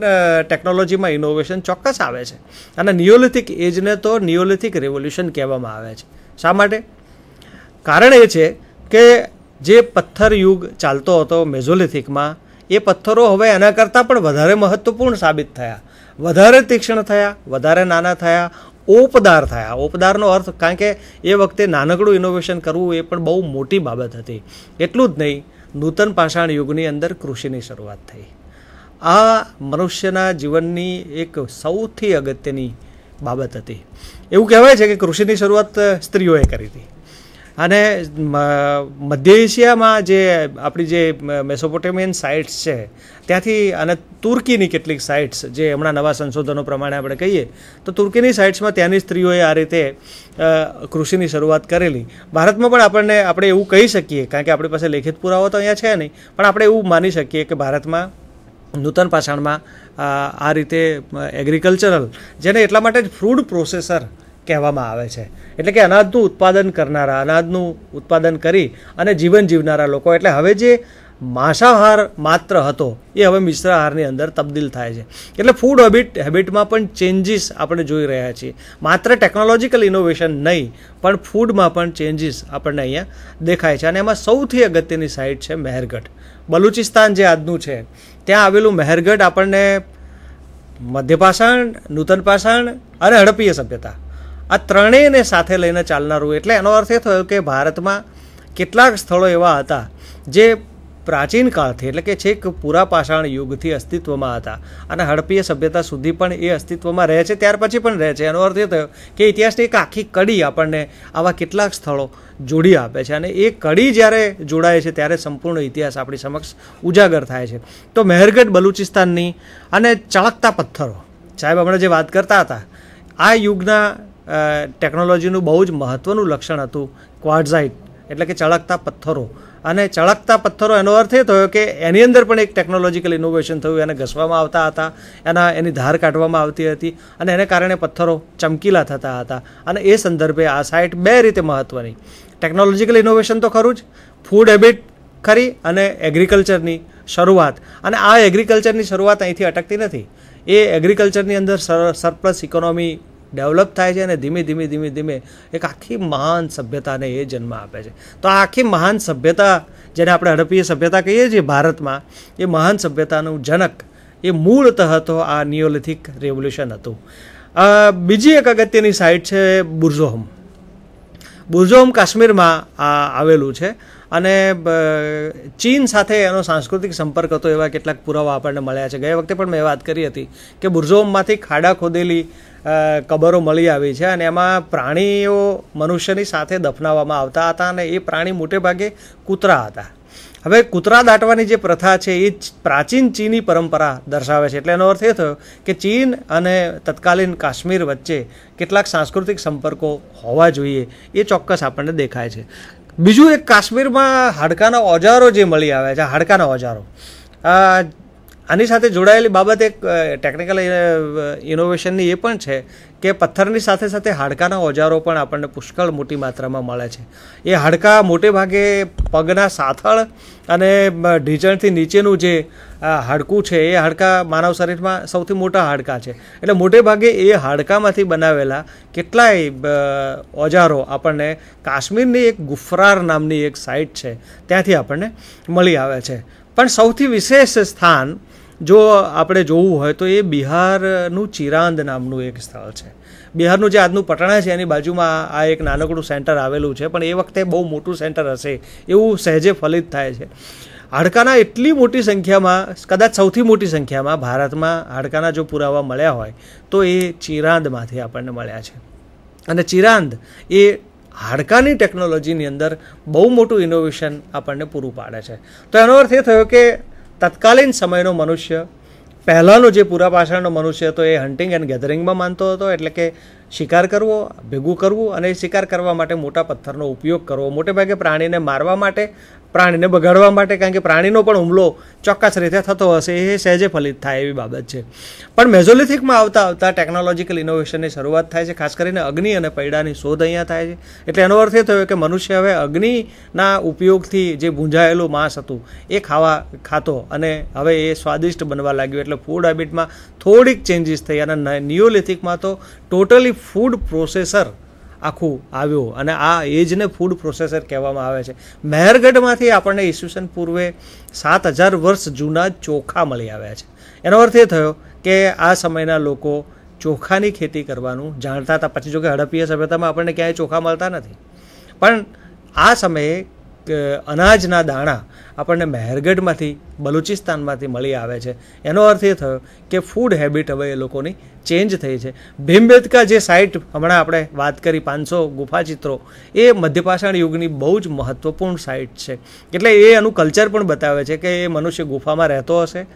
ટેકનોલોજીમાં ઇનોવેશન ચોક્કસ આવે છે. અને નિયોલિથિક એજને તો નિયોલિથિક રેવોલ્યુશન કહેવામાં આવે છે. શા માટે? કારણ એ છે કે જે પથ્થર યુગ ચાલતો હતો મેઝોલિથિકમાં, એ પથ્થરો હવે એના કરતાં પણ વધારે મહત્ત્વપૂર્ણ સાબિત થયા, વધારે તીક્ષ્ણ થયા, વધારે નાના થયા, ઓપદાર થયા. ઓપદારનો અર્થ, કારણ કે એ વખતે નાનકડું ઇનોવેશન કરવું એ પણ બહુ મોટી બાબત હતી. એટલું જ નહીં, નૂતન પાષાણ યુગની અંદર કૃષિની શરૂઆત થઈ. આ મનુષ્યના જીવનની એક સૌથી અગત્યની બાબત હતી. એવું કહેવાય છે કે કૃષિની શરૂઆત સ્ત્રીઓએ કરી હતી. અને મધ્ય એશિયામાં જે આપણી જે મેસોપોટેમિયન સાઇટ્સ છે ત્યાંથી, અને તુર્કીની કેટલીક સાઇટ્સ જે હમણાં નવા સંશોધનો પ્રમાણે આપણે કહીએ તો તુર્કીની સાઇટ્સમાં ત્યાંની સ્ત્રીઓએ આ રીતે કૃષિની શરૂઆત કરેલી. ભારતમાં પણ આપણે એવું કહી શકીએ, કારણ કે આપણી પાસે લેખિત પુરાવો તો અહીંયા છે નહીં, પણ આપણે એવું માની શકીએ કે ભારતમાં નૂતન પાષાણમાં આ રીતે એગ્રીકલ્ચરલ, જેને એટલા માટે જ ફૂડ પ્રોસેસર કહેવામાં આવે છે, એટલે કે અનાજનું ઉત્પાદન કરનારા, અનાજનું ઉત્પાદન કરી અને જીવન જીવનારા લોકો. એટલે હવે જે માંસાહાર માત્ર હતો એ હવે મિશ્ર આહારની અંદર તબદીલ થાય છે. એટલે ફૂડ હેબિટમાં પણ ચેન્જીસ આપણે જોઈ રહ્યા છીએ. માત્ર ટેકનોલોજીકલ ઇનોવેશન નહીં, પણ ફૂડમાં પણ ચેન્જીસ આપણને અહીંયા દેખાય છે. અને એમાં સૌથી અગત્યની સાઇટ છે મહેરગઢ. બલુચિસ્તાન જે આજનું છે ત્યાં આવેલું મહેરગઢ આપણને મધ્ય પાષાણ, નૂતન પાષાણ અને હડપ્પીય સભ્યતા, આ ત્રણેયને સાથે લઈને ચાલનારું. એટલે એનો અર્થ એ થયો કે ભારતમાં કેટલાક સ્થળો એવા હતા જે પ્રાચીન કાળથી, એટલે કે છેક પૂરા પાષાણ યુગથી અસ્તિત્વમાં હતા અને હડપ્પીય સભ્યતા સુધી પણ એ અસ્તિત્વમાં રહે છે, ત્યાર પછી પણ રહે છે. એનો અર્થ એ થયો કે ઇતિહાસની એક આખી કડી આપણને આવા કેટલાક સ્થળો જોડી આપે છે અને એ કડી જ્યારે જોડાય છે ત્યારે સંપૂર્ણ ઇતિહાસ આપણી સમક્ષ ઉજાગર થાય છે. તો મહેરગઢ બલુચિસ્તાનની અને ચળકતા પથ્થરો, સાહેબ હમણાં જે વાત કરતા હતા, આ યુગના ટેકનોલોજીનું બહુ જ મહત્ત્વનું લક્ષણ હતું ક્વાર્ટઝાઇટ, એટલે કે ચળકતા પથ્થરો. અને ચળકતા પથ્થરો એનો અર્થ એ થયો કે એની અંદર પણ એક ટેકનોલોજીકલ ઇનોવેશન થયું. એને ઘસવામાં આવતા હતા, એની ધાર કાઢવામાં આવતી હતી અને એને કારણે પથ્થરો ચમકીલા થતા હતા. અને એ સંદર્ભે આ સાઇટ બે રીતે મહત્ત્વની, ટેકનોલોજીકલ ઇનોવેશન તો ખરું જ, ફૂડ હેબિટ ખરી, અને એગ્રીકલ્ચરની શરૂઆત. અને આ એગ્રીકલ્ચરની શરૂઆત અહીંથી અટકતી નથી. એ એગ્રીકલ્ચરની અંદર સરપ્લસ ઇકોનોમી ડેવલપ થાય છે અને ધીમે ધીમે એક આખી મહાન સભ્યતાને એ જન્મ આપે છે. તો આ આખી મહાન સભ્યતા, જેને આપણે હડપ્પીય સભ્યતા કહીએ છીએ ભારતમાં, એ મહાન સભ્યતાનું જનક એ મૂળતઃ તો આ નિયોલિથિક રેવોલ્યુશન હતું. બીજી એક અગત્યની સાઇટ છે બુર્ઝોહમ. બુર્ઝોહમ કાશ્મીરમાં આવેલું છે અને ચીન સાથે એનો સાંસ્કૃતિક સંપર્ક હતો એવા કેટલાક પુરાવા આપણને મળ્યા છે. ગયા વખતે પણ મેં વાત કરી હતી કે બુર્ઝોહમમાંથી ખાડા ખોદેલી કબરો મળી આવી છે અને એમાં પ્રાણીઓ મનુષ્યની સાથે દફનાવવામાં આવતા હતા અને એ પ્રાણી મોટે ભાગે કૂતરા હતા. હવે કૂતરા દાટવાની જે પ્રથા છે એ પ્રાચીન ચીની પરંપરા દર્શાવે છે. એટલે એનો અર્થ એ થયો કે ચીન અને તત્કાલીન કાશ્મીર વચ્ચે કેટલાક સાંસ્કૃતિક સંપર્કો હોવા જોઈએ, એ ચોક્કસ આપણને દેખાય છે. બીજું એક, કાશ્મીરમાં હાડકાના ઓજારો જે મળી આવ્યા છે, હાડકાના ઓજારો, આની સાથે જોડાયેલી બાબત એક ટેકનિકલ ઇનોવેશનની એ પણ છે કે પથ્થરની સાથે સાથે હાડકાના ઓજારો પણ આપણને પુષ્કળ મોટી માત્રામાં મળે છે. એ હાડકાં મોટે ભાગે પગના સાથળ અને ઢીંચણથી નીચેનું જે હાડકું છે એ હાડકાં માનવ શરીરમાં સૌથી મોટા હાડકાં છે. એટલે મોટે ભાગે એ હાડકામાંથી બનાવેલા કેટલાય ઓજારો આપણને કાશ્મીરની એક ગુફરાર નામની એક સાઇટ છે ત્યાંથી આપણને મળી આવે છે. પણ સૌથી વિશેષ સ્થાન જો આપણે જોવું હોય તો એ બિહારનું ચિરાંદ નામનું એક સ્થળ છે. બિહારનું જે આજનું પટણા છે એની બાજુમાં આ એક નાનકડું સેન્ટર આવેલું છે, પણ એ વખતે બહુ મોટું સેન્ટર હશે એવું સહેજે ફલિત થાય છે. હાડકાના એટલી મોટી સંખ્યામાં, કદાચ સૌથી મોટી સંખ્યામાં ભારતમાં હાડકાના જો પુરાવા મળ્યા હોય તો એ ચિરાંદમાંથી આપણને મળ્યા છે. અને ચિરાંદ એ હાડકાની ટેકનોલોજીની અંદર બહુ મોટું ઇનોવેશન આપણને પૂરું પાડે છે. તો એનો અર્થ એ થયો કે તત્કાલીન સમયનો મનુષ્ય, પહેલાંનો જે પૂરા પાછળનો મનુષ્ય હતો એ હન્ટિંગ એન્ડ ગેધરિંગમાં માનતો હતો, એટલે કે શિકાર કરવો, ભેગું કરવું અને શિકાર કરવા માટે મોટા પથ્થરનો ઉપયોગ કરવો, મોટે ભાગે પ્રાણીને મારવા માટે, પ્રાણીને બગાડવા માટે, કારણ કે પ્રાણીનો પણ હુમલો ચોક્કસ રીતે થતો હશે, એ સહેજે ફલિત થાય એવી બાબત છે. પણ મેઝોલિથિકમાં આવતા આવતા ટેકનોલોજીકલ ઇનોવેશનની શરૂઆત થાય છે. ખાસ કરીને અગ્નિ અને પૈડાની શોધ અહીંયા થાય છે. એટલે એનો અર્થ એ થયો કે મનુષ્ય હવે અગ્નિના ઉપયોગથી જે ભૂંજાયેલું માંસ હતું એ ખાતો અને હવે એ સ્વાદિષ્ટ બનવા લાગ્યું. એટલે ફૂડ હેબિટમાં થોડીક ચેન્જીસ થઈ અને નિયોલિથિકમાં તો ટોટલી ફૂડ પ્રોસેસર આખું આવ્યું અને આ એજને ફૂડ પ્રોસેસર કહેવામાં આવે છે. મહેરગઢમાંથી આપણને ઈસવીસન પૂર્વે 7000 વર્ષ જૂના ચોખા મળી આવ્યા છે. એનો અર્થ એ થયો કે આ સમયના લોકો ચોખાની ખેતી કરવાનું જાણતા હતા. પછી જો કે હડપ્પીય સભ્યતામાં આપણને ક્યાંય ચોખા મળતા નથી, પણ આ સમયે અનાજના દાણા આપણને મહેરગઢમાંથી, બલુચિસ્તાનમાંથી મળી આવે છે. એનો અર્થ એ થયો કે ફૂડ હેબિટ હવે એ લોકોની ચેન્જ થઈ છે. ભીમબેટકા જે સાઇટ હમણાં આપણે વાત કરી, 500 ગુફાચિત્રો, એ મધ્યપાષાણ યુગની બહુ જ મહત્ત્વપૂર્ણ સાઇટ છે. એટલે એ એનું કલ્ચર પણ બતાવે છે કે એ મનુષ્ય ગુફામાં રહેતો હશે,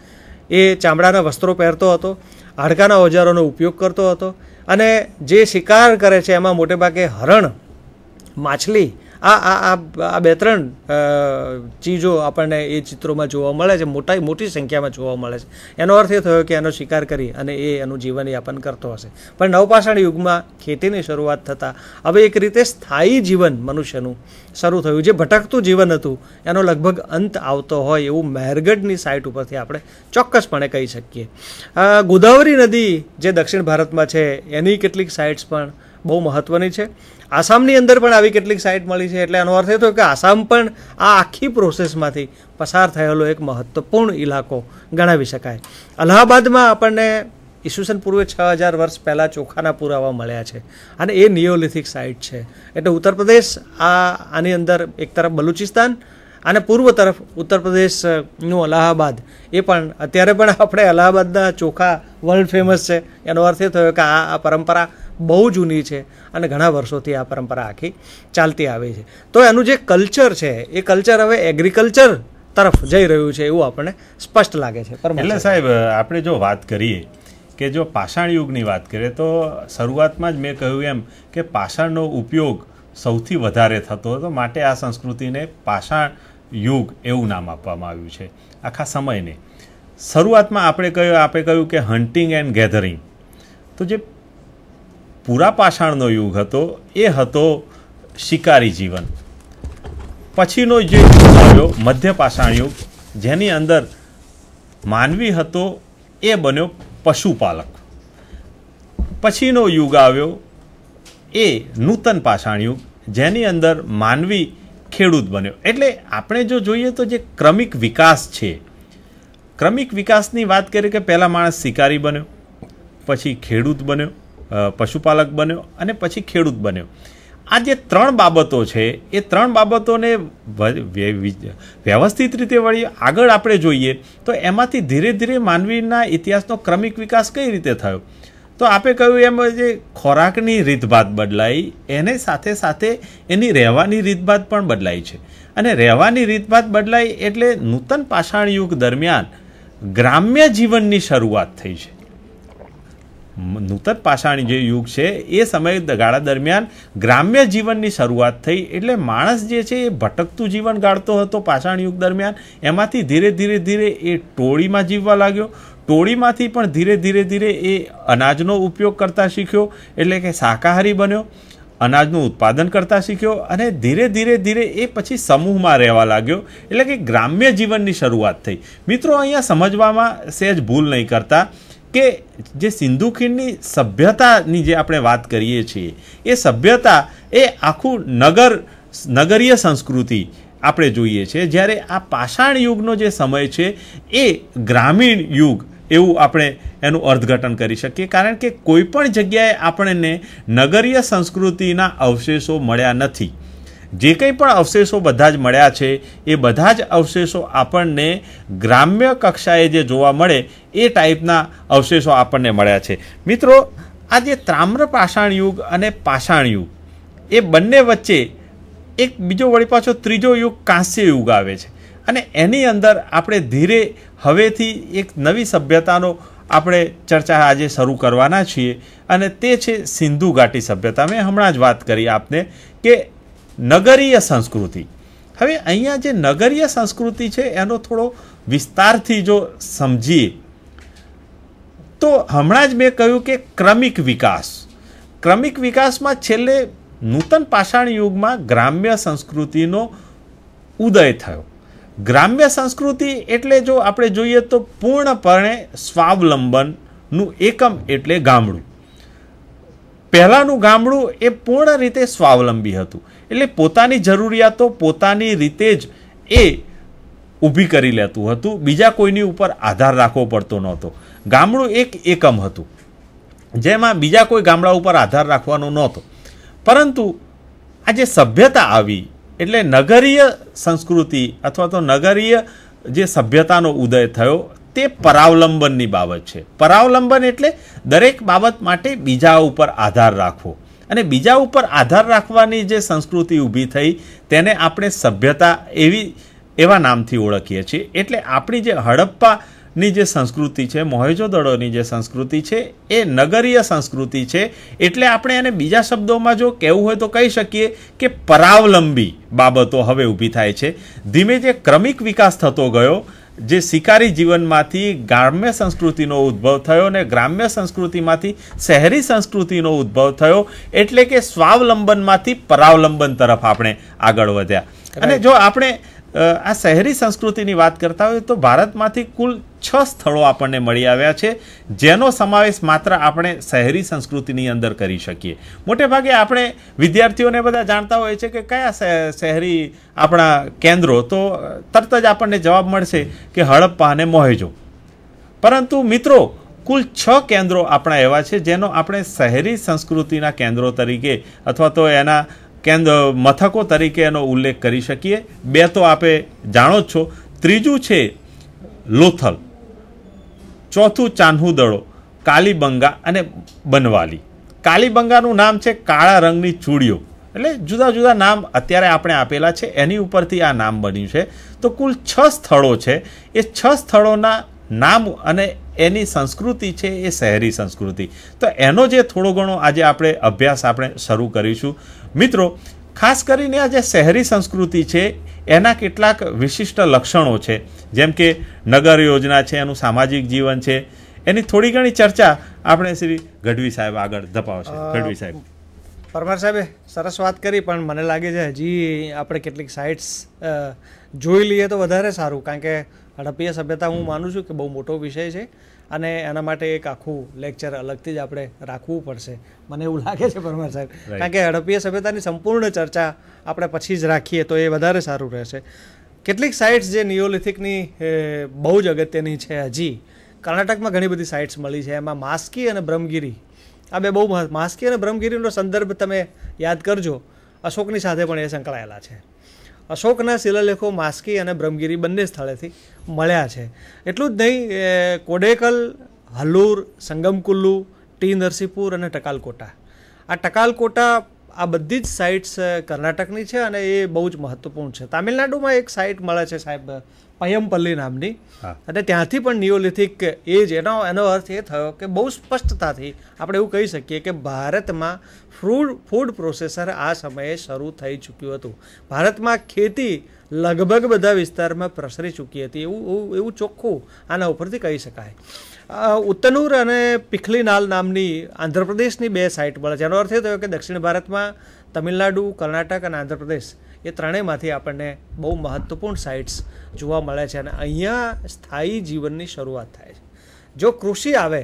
એ ચામડાના વસ્ત્રો પહેરતો હતો, હાડકાના ઓજારોનો ઉપયોગ કરતો હતો અને જે શિકાર કરે છે એમાં મોટે ભાગે હરણ, માછલી, આ 2-3 ચીજો આપણને એ ચિત્રોમાં જોવા મળે છે, મોટી સંખ્યામાં જોવા મળે છે. એનો અર્થ એ થયો કે એનો શિકાર કરી અને એ એનું જીવનયાપન કરતો હશે. પણ નવપાષાણ યુગમાં ખેતીની શરૂઆત થતાં હવે એક રીતે સ્થાયી જીવન મનુષ્યનું શરૂ થયું. જે ભટકતું જીવન હતું એનો લગભગ અંત આવતો હોય એવું મહેરગઢની સાઇટ ઉપરથી આપણે ચોક્કસપણે કહી શકીએ. ગોદાવરી નદી જે દક્ષિણ ભારતમાં છે એની કેટલીક સાઇટ્સ પણ બહુ મહત્ત્વની છે. આસામની અંદર પણ આવી કેટલીક સાઇટ મળી છે. એટલે એનો અર્થ એ થયો કે આસામ પણ આ આખી પ્રોસેસમાંથી પસાર થયેલો એક મહત્ત્વપૂર્ણ ઇલાકો ગણાવી શકાય. અલ્હાબાદમાં આપણને ઈસવીસન પૂર્વે 6000 વર્ષ પહેલાં ચોખાના પુરાવા મળ્યા છે અને એ નિયોલિથિક સાઇટ છે. એટલે ઉત્તર પ્રદેશ આની અંદર એક તરફ બલુચિસ્તાન અને પૂર્વ તરફ ઉત્તર પ્રદેશનું અલ્હાબાદ, એ પણ અત્યારે પણ આપણે અલ્હાબાદના ચોખા વર્લ્ડ ફેમસ છે. એનો અર્થ એ થયો કે આ પરંપરા બહુ જૂની છે અને ઘણા વર્ષોથી આ પરંપરા આખી ચાલતી આવી છે. તો એનું જે કલ્ચર છે એ કલ્ચર હવે એગ્રીકલ્ચર તરફ જઈ રહ્યું છે એવું આપણને સ્પષ્ટ લાગે છે. એટલે સાહેબ, આપણે જો વાત કરીએ કે જો પાષાણ યુગની વાત કરીએ તો શરૂઆતમાં જ મેં કહ્યું એમ કે પાષાણનો ઉપયોગ સૌથી વધારે થતો હતો, માટે આ સંસ્કૃતિને પાષાણ યુગ એવું નામ આપવામાં આવ્યું છે આખા સમયને. શરૂઆતમાં આપણે કહ્યું કે હન્ટિંગ એન્ડ ગેધરિંગ, તો જે પૂરા પાષાણનો યુગ હતો એ હતો શિકારી જીવન. પછીનો જે યુગ આવ્યો મધ્ય પાષાણ યુગ, જેની અંદર માનવી હતો એ બન્યો પશુપાલક. પછીનો યુગ આવ્યો એ નૂતન પાષાણ યુગ, જેની અંદર માનવી ખેડૂત બન્યો. એટલે આપણે જો જોઈએ તો જે ક્રમિક વિકાસ છે, ક્રમિક વિકાસની વાત કરીએ કે પહેલાં માણસ શિકારી બન્યો, પછી ખેડૂત બન્યો, પશુપાલક બન્યો અને પછી ખેડૂત બન્યો. આ જે 3 બાબતો છે એ 3 બાબતોને વ્યવસ્થિત રીતે વળી આગળ આપણે જોઈએ તો એમાંથી ધીરે ધીરે માનવીના ઇતિહાસનો ક્રમિક વિકાસ કઈ રીતે થયો. તો આપણે કહ્યું એમ જે ખોરાકની રીતભાત બદલાઈ, એને સાથે સાથે એની રહેવાની રીતભાત પણ બદલાઈ છે. અને રહેવાની રીતભાત બદલાઈ એટલે નૂતન પાષાણ યુગ દરમિયાન ગ્રામ્ય જીવનની શરૂઆત થઈ છે. નૂતન પાષાણ જે યુગ છે એ સમયગાળા દરમિયાન ગ્રામ્ય જીવનની શરૂઆત થઈ. એટલે માણસ જે છે એ ભટકતું જીવન ગાળતો હતો પાષાણ યુગ દરમિયાન. એમાંથી ધીરે ધીરે એ ટોળીમાં જીવવા લાગ્યો. ટોળીમાંથી પણ ધીરે ધીરે એ અનાજનો ઉપયોગ કરતા શીખ્યો, એટલે કે શાકાહારી બન્યો, અનાજનું ઉત્પાદન કરતા શીખ્યો અને ધીરે ધીરે એ પછી સમૂહમાં રહેવા લાગ્યો. એટલે કે ગ્રામ્ય જીવનની શરૂઆત થઈ. મિત્રો, અહીંયા સમજવામાં સહેજ ભૂલ નહીં કરતા કે જે સિંધુ ખીણની સભ્યતાની જે આપણે વાત કરીએ છીએ એ સભ્યતા એ આખું નગરીય સંસ્કૃતિ આપણે જોઈએ છીએ, જ્યારે આ પાષાણ યુગનો જે સમય છે એ ગ્રામીણ યુગ એવું આપણે એનું અર્થઘટન કરી શકીએ. કારણ કે કોઈ પણ જગ્યાએ આપણને નગરીય સંસ્કૃતિના અવશેષો મળ્યા નથી. જે કંઈ પણ અવશેષો બધા જ મળ્યા છે એ બધા જ અવશેષો આપણને ગ્રામ્ય કક્ષાએ જે જોવા મળે એ ટાઈપના અવશેષો આપણને મળ્યા છે. મિત્રો, આ જે તામ્ર પાષાણ યુગ અને પાષાણ યુગ એ બંને વચ્ચે એક બીજો વળી પાછો ત્રીજો યુગ કાંસ્ય યુગ આવે છે. અને એની અંદર આપણે ધીરે હવેથી એક નવી સભ્યતાનો આપણે ચર્ચા આજે શરૂ કરવાના છીએ અને તે છે સિંધુ ઘાટી સભ્યતા. મેં હમણાં જ વાત કરી આપને કે નગરીય સંસ્કૃતિ. હવે અહીંયા જે નગરીય સંસ્કૃતિ છે એનો થોડો વિસ્તારથી જો સમજીએ તો હમણાં જ મેં કહ્યું કે ક્રમિક વિકાસમાં છેલ્લે નૂતન પાષાણ યુગમાં ગ્રામ્ય સંસ્કૃતિનો ઉદય થયો. ગ્રામ્ય સંસ્કૃતિ એટલે જો આપણે જોઈએ તો પૂર્ણપણે સ્વાવલંબનનું એકમ એટલે ગામડું. પહેલાંનું ગામડું એ પૂર્ણ રીતે સ્વાવલંબી હતું. એટલે પોતાની જરૂરિયાતો પોતાની રીતે જ એ ઊભી કરી લેતું હતું. બીજા કોઈની ઉપર આધાર રાખવો પડતો નહોતો. ગામડું એક એકમ હતું જેમાં બીજા કોઈ ગામડા ઉપર આધાર રાખવાનો નહોતો. પરંતુ આ જે સભ્યતા આવી એટલે નગરીય સંસ્કૃતિ અથવા તો નગરીય જે સભ્યતાનો ઉદય થયો તે પરાવલંબનની બાબત છે. પરાવલંબન એટલે દરેક બાબત માટે બીજા ઉપર આધાર રાખવો અને બીજા ઉપર આધાર રાખવાની જે સંસ્કૃતિ ઊભી થઈ તેને આપણે સભ્યતા એવા નામથી ઓળખીએ છીએ. એટલે આપણી જે હડપ્પાની જે સંસ્કૃતિ છે, મોહેંજો-દડોની જે સંસ્કૃતિ છે એ નગરીય સંસ્કૃતિ છે. એટલે આપણે એને બીજા શબ્દોમાં જો કહેવું હોય તો કહી શકીએ કે પરાવલંબી બાબતો હવે ઊભી થાય છે. ધીમે જે ક્રમિક વિકાસ થતો ગયો, જે શિકારી જીવનમાંથી ગ્રામ્ય સંસ્કૃતિનો ઉદ્ભવ થયો અને ગ્રામ્ય સંસ્કૃતિમાંથી શહેરી સંસ્કૃતિનો ઉદ્ભવ થયો, એટલે કે સ્વાવલંબનમાંથી પરાવલંબન તરફ આપણે આગળ વધ્યા. અને જો આપણે આ શહેરી સંસ્કૃતિની વાત કરતા હોય તો ભારતમાંથી કુલ 6 સ્થળો આપણને મળી આવ્યા છે જેનો સમાવેશ માત્ર આપણે શહેરી સંસ્કૃતિની અંદર કરી શકીએ. મોટે ભાગે આપણે વિદ્યાર્થીઓને બધા જાણતા હોય છે કે કયા શહેરી આપણા કેન્દ્રો, તો તરત જ આપણને જવાબ મળશે કે હડપ્પા અને મોહેંજો. પરંતુ મિત્રો, કુલ 6 કેન્દ્રો આપણા એવા છે જેનો આપણે શહેરી સંસ્કૃતિના કેન્દ્રો તરીકે અથવા તો એના મથકો તરીકે એનો ઉલ્લેખ કરી શકીએ. 2 તો આપે જાણો જ છો. ત્રીજું છે લોથલ, ચોથું ચાન્હુદડો, કાલીબંગા અને બનવાલી. કાલીબંગાનું નામ છે કાળા રંગની ચૂડીઓ. એટલે જુદા જુદા નામ અત્યારે આપણે આપેલા છે, એની ઉપરથી આ નામ બન્યું છે. તો કુલ 6 સ્થળો છે. એ 6 સ્થળોના નામ અને એની સંસ્કૃતિ છે એ શહેરી સંસ્કૃતિ. તો એનો જે થોડો ઘણો આજે આપણે અભ્યાસ આપણે શરૂ કરીશું. મિત્રો, ખાસ કરીને આ જે શહેરી સંસ્કૃતિ છે એના કેટલાક વિશિષ્ટ લક્ષણો છે, જેમ કે નગર યોજના છે, એનું સામાજિક જીવન છે, એની થોડી ઘણી ચર્ચા આપણે શ્રી ગઢવી સાહેબ આગળ ધપાવશે. ગઢવી સાહેબ. પરમાર સાહેબે સરસ વાત કરી, પણ મને લાગે છે હજી આપણે કેટલીક સાઇટ્સ જોઈ લઈએ તો વધારે સારું. કારણ કે હડપ્પીય સભ્યતા હું માનું છું કે બહુ મોટો વિષય છે અને એના માટે એક આખું લેક્ચર અલગથી જ આપણે રાખવું પડશે, મને એવું લાગે છે પરમાર સાહેબ. કારણ કે હડપ્પીય સભ્યતાની સંપૂર્ણ ચર્ચા આપણે પછી જ રાખીએ તો એ વધારે સારું રહેશે. કેટલીક સાઇટ્સ જે નિયોલિથિકની બહુ જ અગત્યની છે, હજી કર્ણાટકમાં ઘણી બધી સાઇટ્સ મળી છે. એમાં માસ્કી અને બ્રહ્મગીરી, આ બે બહુ માસ્કી અને બ્રહ્મગીરીનો સંદર્ભ તમે યાદ કરજો, અશોકની સાથે પણ એ સંકળાયેલા છે. અશોકના શિલાલેખો માસ્કી અને બ્રહ્મગીરી બંને સ્થળેથી મળ્યા છે. એટલું જ નહીં, કોડેકલ, હલ્લુર, સંગમકુલ્લુ, ટી નરસિંહપુર અને ટકાલકોટા. આ ટકાલકોટા આ બધી જ સાઇટ્સ કર્ણાટકની છે અને એ બહુ જ મહત્વપૂર્ણ છે. તામિલનાડુમાં એક સાઇટ મળે છે સાહેબ, પયમપલ્લી નામની, અને ત્યાંથી પણ નિયોલિથિક એજ. એનો અર્થ એ થયો કે બહુ સ્પષ્ટતાથી આપણે એવું કહી શકીએ કે ભારતમાં ફૂડ પ્રોસેસર આ સમયે શરૂ થઈ ચૂક્યું હતું. ભારતમાં ખેતી લગભગ બધા વિસ્તારમાં પ્રસરી ચૂકી હતી, એવું ચોખ્ખું આના ઉપરથી કહી શકાય. ઉત્તનૂર અને પિખલીનાલ નામની આંધ્રપ્રદેશની 2 સાઇટ મળે છે. એનો અર્થ એ થયો કે દક્ષિણ ભારતમાં તમિલનાડુ, કર્ણાટક અને આંધ્રપ્રદેશ એ ત્રણેયમાંથી આપણને બહુ મહત્વપૂર્ણ સાઇટ્સ જોવા મળે છે. અને અહીંયા સ્થાયી જીવનની શરૂઆત થાય છે. જો કૃષિ આવે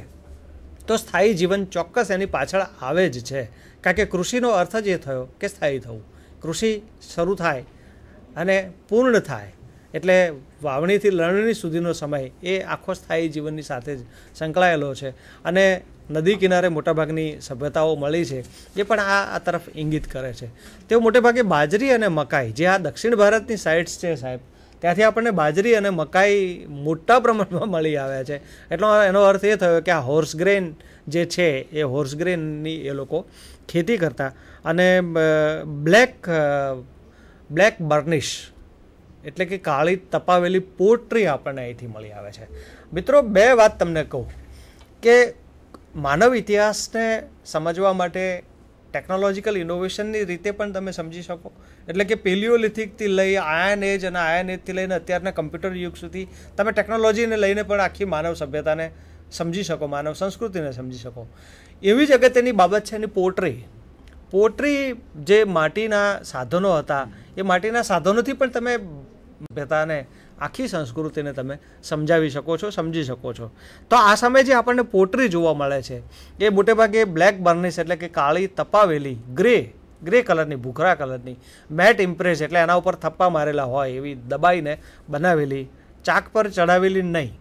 તો સ્થાયી જીવન ચોક્કસ એની પાછળ આવે જ છે. કારણ કે કૃષિનો અર્થ જ એ થયો કે સ્થાયી થવું. કૃષિ શરૂ થાય અને પૂર્ણ થાય એટલે વાવણીથી લણણી સુધીનો સમય એ આખો સ્થાયી જીવનની સાથે જ સંકળાયેલો છે. અને નદી કિનારે મોટાભાગની સભ્યતાઓ મળી છે એ પણ આ તરફ ઇંગિત કરે છે. તેઓ મોટેભાગે બાજરી અને મકાઈ, જે આ દક્ષિણ ભારતની સાઇટ્સ છે સાહેબ, ત્યાંથી આપણને બાજરી અને મકાઈ મોટા પ્રમાણમાં મળી આવ્યા છે. એટલો એનો અર્થ એ થયો કે આ હોર્સ ગ્રેન જે છે એ હોર્સ ગ્રેનની એ લોકો ખેતી કરતા. અને બ્લેક બર્નિશ એટલે કે કાળી તપાવેલી પોટ્રી આપણને અહીંથી મળી આવે છે. મિત્રો, બે વાત તમને કહું કે માનવ ઇતિહાસને સમજવા માટે ટેકનોલોજીકલ ઇનોવેશનની રીતે પણ તમે સમજી શકો. એટલે કે પેલિયોલિથિકથી લઈ આયર્ન એજ અને આયર્ન એજથી લઈને અત્યારના કમ્પ્યુટર યુગ સુધી તમે ટેકનોલોજીને લઈને પણ આખી માનવ સભ્યતાને સમજી શકો, માનવ સંસ્કૃતિને સમજી શકો. એવી જ અગત્યની બાબત છે એની પોટ્રી જે માટીના સાધનો હતા એ માટીના સાધનોથી પણ તમે સભ્યતાને આખી સંસ્કૃતિને તમે સમજાવી શકો છો, સમજી શકો છો. તો આ સમયે જે આપણને પોટ્રી જોવા મળે છે એ મોટેભાગે બ્લેક બર્નિશ એટલે કે કાળી તપાવેલી ગ્રે કલરની, ભૂખરા કલરની, મેટ ઇમ્પ્રેસ એટલે એના ઉપર થપ્પા મારેલા હોય એવી દબાઈને બનાવેલી, ચાક પર ચડાવેલી નહીં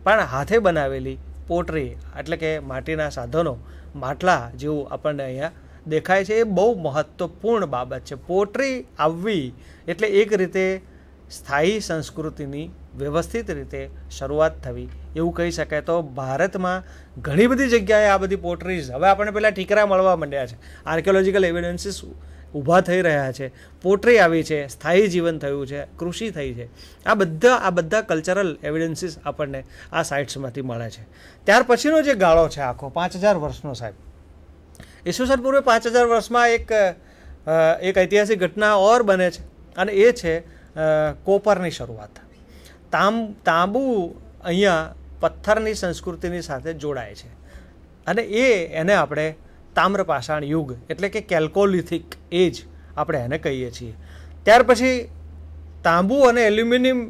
પણ હાથે બનાવેલી પોટ્રી એટલે કે માટીના સાધનો, માટલા જેવું આપણને અહીંયા દેખાય છે. એ બહુ મહત્વપૂર્ણ બાબત છે. પોટ્રી આવવી એટલે એક રીતે સ્થાયી સંસ્કૃતિની વ્યવસ્થિત રીતે શરૂઆત થવી એવું કહી શકાય. તો ભારતમાં ઘણી બધી જગ્યાએ આ બધી પોટ્રીઝ, હવે આપણને પેલા ઠીકરા મળવા માંડ્યા છે, આર્કિયોલોજીકલ એવિડન્સીસ ઊભા થઈ રહ્યા છે, પોટ્રી આવી છે, સ્થાયી જીવન થયું છે, કૃષિ થઈ છે. આ બધા કલ્ચરલ એવિડન્સીસ આપણને આ સાઇટ્સમાંથી મળે છે. ત્યાર પછીનો જે ગાળો છે આખો 5000 વર્ષનો સાહેબ, ઈસવીસન પૂર્વે 5000 વર્ષમાં એક ઐતિહાસિક ઘટના ઓર બને છે અને એ છે કોપરની શરૂઆત. તાંબુ અહીંયા પથ્થરની સંસ્કૃતિની સાથે જોડાય છે અને એને આપણે તામ્રપાષાણ યુગ એટલે કે કેલ્કોલિથિક એજ આપણે એને કહીએ છીએ. ત્યાર પછી તાંબુ અને એલ્યુમિનિયમ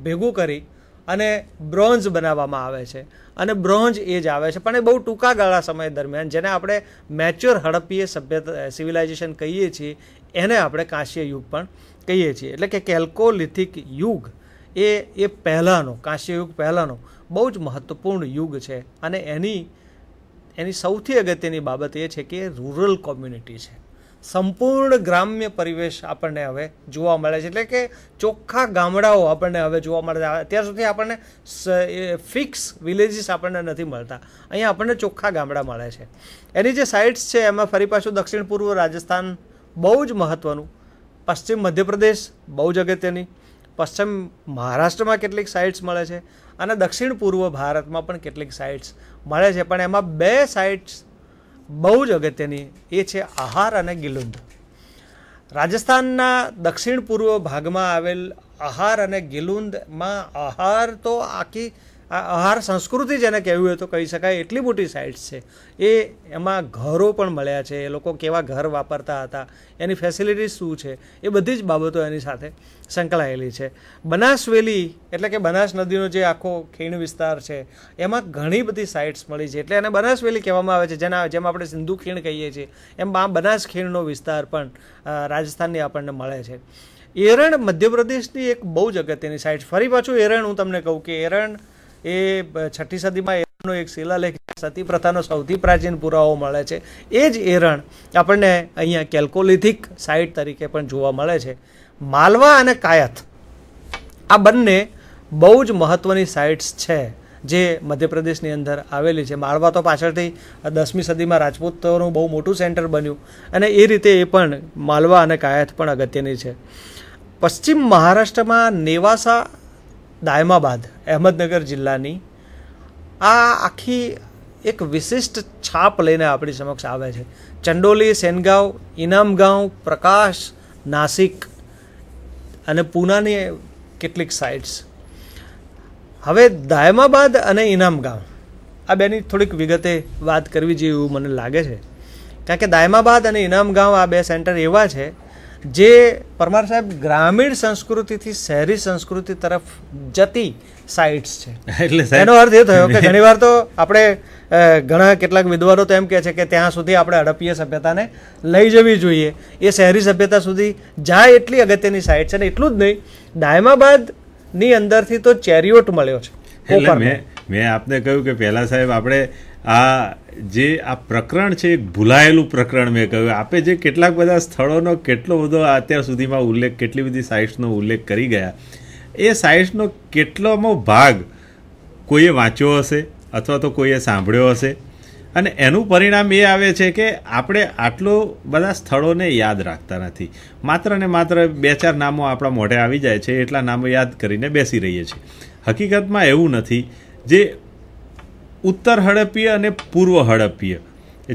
ભેગું કરી અને બ્રોન્ઝ બનાવવામાં આવે છે અને બ્રોન્ઝ એજ આવે છે. પણ એ બહુ ટૂંકા ગાળા સમય દરમિયાન, જેને આપણે મેચ્યોર હડપ્પીય સભ્યતા સિવિલાઇઝેશન કહીએ છીએ, એને આપણે કાંસ્ય યુગ પણ કહીએ છીએ. એટલે કે કેલ્કોલિથિક યુગ એ પહેલાંનો, કાંસ્ય યુગ પહેલાંનો બહુ જ મહત્ત્વપૂર્ણ યુગ છે. અને એની સૌથી અગત્યની બાબત એ છે કે રૂરલ કોમ્યુનિટી છે. સંપૂર્ણ ગ્રામ્ય પરિવેશ આપણને હવે જોવા મળે છે. એટલે કે ચોખ્ખા ગામડાઓ આપણને હવે જોવા મળે છે. અત્યાર સુધી આપણને ફિક્સ વિલેજીસ આપણને નથી મળતા, અહીંયા આપણને ચોખ્ખા ગામડા મળે છે. એની જે સાઇટ્સ છે એમાં ફરી પાછું દક્ષિણ પૂર્વ રાજસ્થાન બહુ જ મહત્ત્વનું, પશ્ચિમ મધ્યપ્રદેશ બહુ જ અગત્યની, પશ્ચિમ મહારાષ્ટ્રમાં કેટલીક સાઇટ્સ મળે છે અને દક્ષિણ પૂર્વ ભારતમાં પણ કેટલીક સાઇટ્સ મળે છે. પણ એમાં બે સાઇટ્સ બહુ જ અગત્યની, એ છે આહાર અને ગિલુંદ. રાજસ્થાનના દક્ષિણ પૂર્વ ભાગમાં આવેલ આહાર અને ગિલુંદમાં આહાર તો આખી આહાર સંસ્કૃતિ જેને કહેવું હોય તો કહી શકાય, એટલી મોટી સાઇટ્સ છે. એમાં ઘરો પણ મળ્યા છે, એ લોકો કેવા ઘર વાપરતા હતા, એની ફેસિલિટીઝ શું છે, એ બધી જ બાબતો એની સાથે સંકળાયેલી છે. બનાસ વેલી એટલે કે બનાસ નદીનો જે આખો ખીણ વિસ્તાર છે એમાં ઘણી બધી સાઇટ્સ મળી છે, એટલે એને બનાસ વેલી કહેવામાં આવે છે. જેમ આપણે સિંધુ ખીણ કહીએ છીએ એમ બનાસ ખીણનો વિસ્તાર પણ રાજસ્થાનની આપણને મળે છે. એરણ મધ્યપ્રદેશની એક બહુ જ અગત્યની સાઇટ. ફરી પાછું એરણ હું તમને કહું કે એરણ એ 6ઠી સદીમાં એરણનો એક શિલાલેખ, સતી પ્રથાનો સૌથી પ્રાચીન પુરાવો મળે છે. એ જ એરણ આપણને અહીંયા કેલ્કોલિથિક સાઇટ તરીકે પણ જોવા મળે છે. માલવા અને કાયથ આ બંને બહુ જ મહત્ત્વની સાઇટ્સ છે જે મધ્યપ્રદેશની અંદર આવેલી છે. માળવા તો પાછળથી 10મી સદીમાં રાજપૂતોનું બહુ મોટું સેન્ટર બન્યું અને એ રીતે એ પણ માલવા અને કાયથ પણ અગત્યની છે. પશ્ચિમ મહારાષ્ટ્રમાં નેવાસા, દાયમાબાદ, અહેમદનગર જિલ્લાની આ આખી એક વિશિષ્ટ છાપ લઈને આપણી સમક્ષ આવે છે. ચંડોલી, સેનગાંવ, ઇનામગાંવ, પ્રકાશ, નાસિક અને પૂનાની કેટલીક સાઇટ્સ. હવે દાયમાબાદ અને ઇનામગાંવ આ બેની થોડીક વિગતે વાત કરવી જોઈએ એવું મને લાગે છે, કારણ કે દાયમાબાદ અને ઇનામગાંવ આ બે સેન્ટર એવા છે જે પરમાર સાહેબ ગ્રામીણ સંસ્કૃતિથી શહેરી સંસ્કૃતિ તરફ જતી સાઇટ્સ છે. એટલે એનો અર્થ એ થયો કે ઘણીવાર તો આપણે ઘણા કેટલાક વિદ્વાનો તો એમ કહે છે કે ત્યાં સુધી આપણે હડપ્પીય સભ્યતાને લઈ જવી જોઈએ, એ શહેરી સભ્યતા સુધી જાય એટલી અગત્યની સાઇટ છે. ને એટલું જ નહીં, દાયમાબાદની અંદરથી તો ચેરિયોટ મળ્યો છે. એટલે મેં આપને કહ્યું કે પહેલા સાહેબ આપણે આ જે આ પ્રકરણ છે એક ભૂલાયેલું પ્રકરણ મેં કહ્યું. આપે જે કેટલાક બધા સ્થળોનો કેટલો બધો અત્યાર સુધીમાં ઉલ્લેખ, કેટલી બધી સાઇટ્સનો ઉલ્લેખ કરી ગયા, એ સાઇટ્સનો કેટલોમો ભાગ કોઈએ વાંચ્યો હશે અથવા તો કોઈએ સાંભળ્યો હશે, અને એનું પરિણામ એ આવે છે કે આપણે આટલો બધા સ્થળોને યાદ રાખતા નથી. માત્ર ને માત્ર 2-4 નામો આપણા મોઢે આવી જાય છે, એટલા નામો યાદ કરીને બેસી રહીએ છીએ. હકીકતમાં એવું નથી. જે ઉત્તર હડપ્પીય અને પૂર્વ હડપ્પીય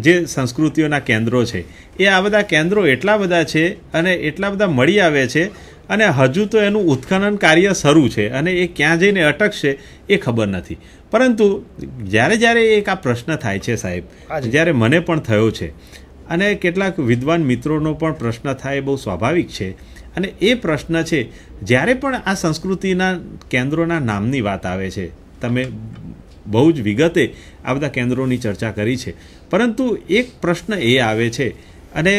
જે સંસ્કૃતિઓના કેન્દ્રો છે, એ આ બધા કેન્દ્રો એટલા બધા છે અને એટલા બધા મળી આવે છે, અને હજુ તો એનું ઉત્ખનન કાર્ય શરૂ છે, અને એ ક્યાં જઈને અટકશે એ ખબર નથી. પરંતુ જ્યારે એક આ પ્રશ્ન થાય છે સાહેબ, જ્યારે મને પણ થયો છે અને કેટલાક વિદ્વાન મિત્રોનો પણ પ્રશ્ન થાય, એ બહુ સ્વાભાવિક છે. અને એ પ્રશ્ન છે, જ્યારે પણ આ સંસ્કૃતિના કેન્દ્રોના નામની વાત આવે છે, તમે બહુ જ વિગતે આ બધા કેન્દ્રોની ચર્ચા કરી છે, પરંતુ એક પ્રશ્ન એ આવે છે, અને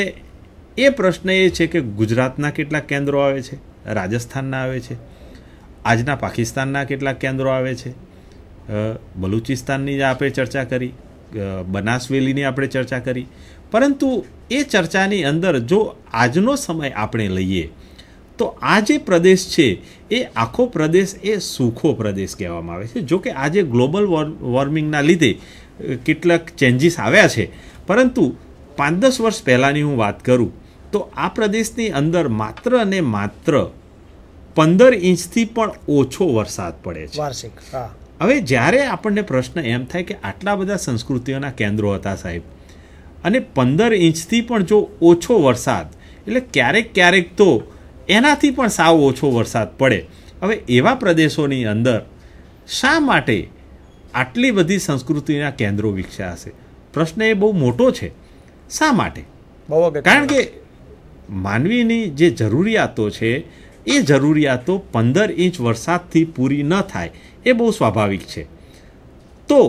એ પ્રશ્ન એ છે કે ગુજરાતના કેટલાક કેન્દ્રો આવે છે, રાજસ્થાનના આવે છે, આજના પાકિસ્તાનના કેટલાક કેન્દ્રો આવે છે, બલુચિસ્તાનની આપણે ચર્ચા કરી, બનાસવેલીની આપણે ચર્ચા કરી. પરંતુ એ ચર્ચાની અંદર જો આજનો સમય આપણે લઈએ તો આ જે પ્રદેશ છે એ આખો પ્રદેશ એ સૂખો પ્રદેશ કહેવામાં આવે છે. જો કે આજે ગ્લોબલ વોર્મિંગના લીધે કેટલાક ચેન્જીસ આવ્યા છે, પરંતુ 5-10 વર્ષ પહેલાંની હું વાત કરું તો આ પ્રદેશની અંદર માત્ર અને માત્ર 15 ઇંચથી પણ ઓછો વરસાદ પડે છે વાર્ષિક. હવે જ્યારે આપણને પ્રશ્ન એમ થાય કે આટલા બધા સંસ્કૃતિઓના કેન્દ્રો હતા સાહેબ, અને 15 ઇંચથી પણ જો ઓછો વરસાદ, એટલે ક્યારેક તો એનાથી પણ સાવ ઓછો વરસાદ પડે, હવે એવા પ્રદેશોની અંદર શા માટે આટલી બધી સંસ્કૃતિના કેન્દ્રો વિકસ્યા હશે? પ્રશ્ન એ બહુ મોટો છે. શા માટે? કારણ કે માનવીની જે જરૂરિયાતો છે એ જરૂરિયાતો 15 ઇંચ વરસાદથી પૂરી ન થાય એ બહુ સ્વાભાવિક છે. તો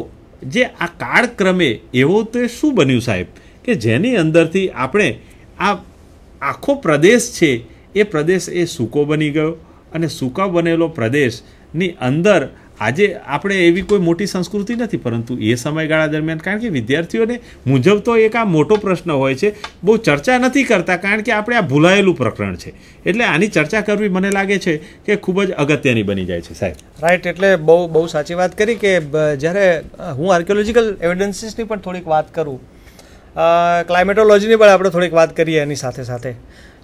જે આ કાળક્રમે એવો તો શું બન્યું સાહેબ કે જેની અંદરથી આપણે આ આખો પ્રદેશ છે એ પ્રદેશ એ સૂકો બની ગયો, અને સૂકા બનેલો પ્રદેશની અંદર આજે આપણે એવી કોઈ મોટી સંસ્કૃતિ નથી. પરંતુ એ સમયગાળા દરમિયાન, કારણ કે વિદ્યાર્થીઓને મૂંઝવતો એક આ મોટો પ્રશ્ન હોય છે, બહુ ચર્ચા નથી કરતા, કારણ કે આપણે આ ભૂલાયેલું પ્રકરણ છે. એટલે આની ચર્ચા કરવી મને લાગે છે કે ખૂબ જ અગત્યની બની જાય છે સાહેબ. રાઈટ. એટલે બહુ સાચી વાત કરી કે જ્યારે હું આર્કિયોલોજીકલ એવિડન્સીસની પણ થોડીક વાત કરું, ક્લાઇમેટોલોજીની પણ આપણે થોડીક વાત કરીએ એની સાથે સાથે.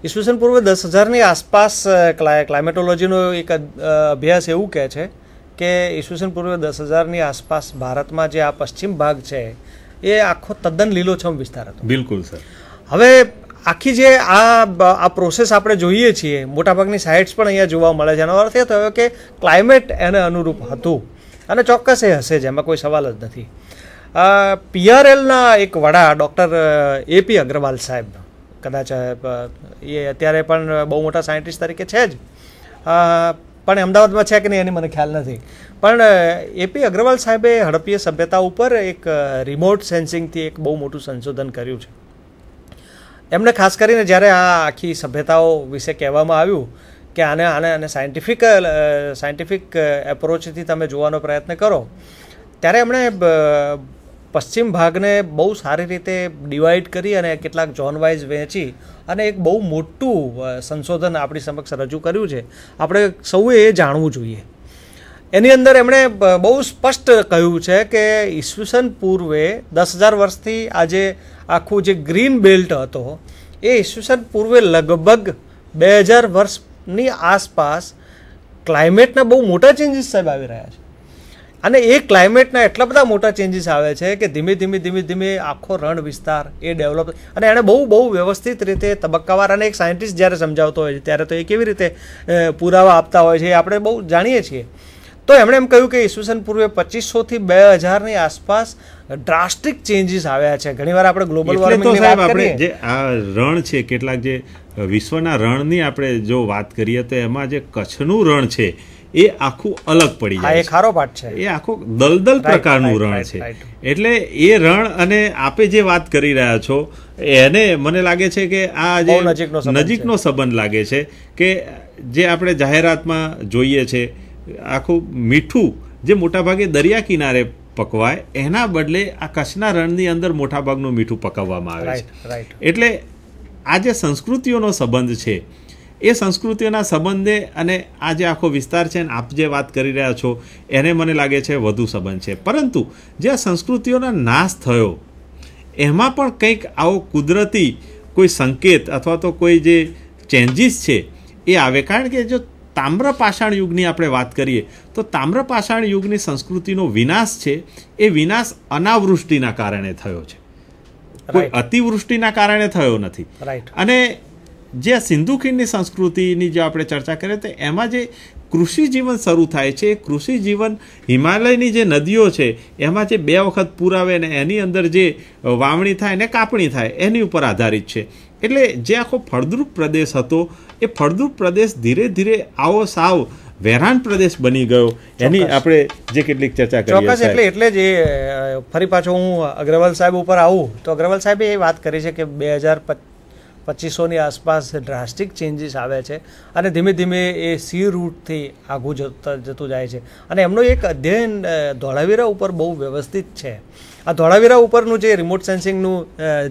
ઈસવીસન પૂર્વે 10,000ની આસપાસ ક્લાઇમેટોલોજીનો એક અભ્યાસ એવું કહે છે કે ઈસવીસન પૂર્વે 10,000ની આસપાસ ભારતમાં જે આ પશ્ચિમ ભાગ છે એ આખો તદ્દન લીલોછમ વિસ્તાર હતો. બિલકુલ સર. હવે આખી જે આ પ્રોસેસ આપણે જોઈએ છીએ, મોટાભાગની સાઇટ્સ પણ અહીંયા જોવા મળે છે. એનો અર્થ એ થયો કે ક્લાઇમેટ એને અનુરૂપ હતું, અને ચોક્કસ એ હશે જ, એમાં કોઈ સવાલ જ નથી. PRLના એક વડા ડૉક્ટર AP અગ્રવાલ સાહેબ, કદાચ એ અત્યારે પણ બહુ મોટા સાયન્ટિસ્ટ તરીકે છે જ, પણ અમદાવાદમાં છે કે નહીં એની મને ખ્યાલ નથી. પણ AP અગ્રવાલ સાહેબે હડપ્પીય સભ્યતા ઉપર એક રિમોટ સેન્સિંગથી એક બહુ મોટું સંશોધન કર્યું છે. એમને ખાસ કરીને જ્યારે આ આખી સભ્યતાઓ વિશે કહેવામાં આવ્યું કે આને સાયન્ટિફિક એપ્રોચથી તમે જોવાનો પ્રયત્ન કરો, ત્યારે એમણે પશ્ચિમ ભાગને બહુ સારી રીતે ડિવાઈડ કરી અને કેટલાક ઝોન વાઇઝ વહેંચી અને એક બહુ મોટું સંશોધન આપણી સમક્ષ રજૂ કર્યું છે. આપણે સૌએ એ જાણવું જોઈએ. એની અંદર એમણે બહુ સ્પષ્ટ કહ્યું છે કે ઈસવીસન પૂર્વે 10,000 વર્ષથી આજે આખું જે ગ્રીન બેલ્ટ હતો એ ઈસવીસન પૂર્વે લગભગ 2,000 વર્ષની આસપાસ ક્લાઇમેટના બહુ મોટા ચેન્જીસ સાહેબ આવી રહ્યા છે. અને એ ક્લાઇમેટના એટલા બધા મોટા ચેન્જીસ આવે છે કે ધીમે ધીમે આખો રણ વિસ્તાર એ ડેવલપ, અને એણે બહુ વ્યવસ્થિત રીતે તબક્કાવાર, અને એક સાયન્ટિસ્ટ જ્યારે સમજાવતો હોય છે ત્યારે તો એ કેવી રીતે પુરાવા આપતા હોય છે એ આપણે બહુ જાણીએ છીએ. તો એમણે એમ કહ્યું કે ઈસવીસન પૂર્વે 2500થી 2000ની આસપાસ ડ્રાસ્ટિક ચેન્જીસ આવ્યા છે. ઘણીવાર આપણે ગ્લોબલ વોર્મિંગની વાત કરીએ, જે આ રણ છે, કેટલાક જે વિશ્વના રણની આપણે જો વાત કરીએ તો એમાં જે કચ્છનું રણ છે એ આખું અલગ પડી જાય છે. ખારો પાટ છે, એ આખું દલદલ પ્રકારનું રણ છે. એટલે એ રણ અને આપે જે વાત કરી રહ્યા છો એને મને લાગે છે કે આ જે નજીકનો સંબંધ લાગે છે કે જે આપણે જાહેરાતમાં જોઈએ છે આખું મીઠું જે મોટાભાગે દરિયા કિનારે પકવાય એના બદલે આ કચ્છના રણની અંદર મોટાભાગનું મીઠું પકવવામાં આવે છે. એટલે આ જે સંસ્કૃતિઓનો સંબંધ છે એ સંસ્કૃતિઓના સંબંધે અને આ જે આખો વિસ્તાર છે ને આપ જે વાત કરી રહ્યા છો એને મને લાગે છે વધુ સંબંધ છે. પરંતુ જે આ સંસ્કૃતિઓનો નાશ થયો એમાં પણ કંઈક આવો કુદરતી કોઈ સંકેત અથવા તો કોઈ જે ચેન્જીસ છે એ આવે. કારણ કે જો તામ્ર પાષાણ યુગની આપણે વાત કરીએ તો તામ્ર પાષાણ યુગની સંસ્કૃતિનો વિનાશ છે એ વિનાશ અનાવૃષ્ટિના કારણે થયો છે, કોઈ અતિવૃષ્ટિના કારણે થયો નથી. અને જે આ સિંધુ ખીણની સંસ્કૃતિની જો આપણે ચર્ચા કરીએ તો એમાં જે કૃષિ જીવન શરૂ થાય છે એ કૃષિ જીવન હિમાલયની જે નદીઓ છે એમાં જે 2 વખત પૂર આવે ને એની અંદર જે વાવણી થાય ને કાપણી થાય એની ઉપર આધારિત છે. એટલે જે આખો ફળદ્રુપ પ્રદેશ હતો એ ફળદ્રુપ પ્રદેશ ધીરે ધીરે આવો સાવ વેરાન પ્રદેશ બની ગયો. એની આપણે જે કેટલીક ચર્ચા કરી. ચોક્કસ. એટલે જ ફરી પાછો હું અગ્રવાલ સાહેબ ઉપર આવું તો અગ્રવાલ સાહેબે એ વાત કરી છે કે 2025ની આસપાસ ડ્રાસ્ટિક ચેન્જીસ આવે છે અને ધીમે ધીમે એ સી રૂટથી આગું જતું જાય છે. અને એમનો એક અધ્યયન ધોળાવીરા ઉપર બહુ વ્યવસ્થિત છે. આ ધોળાવીરા ઉપરનું જે રિમોટ સેન્સિંગનું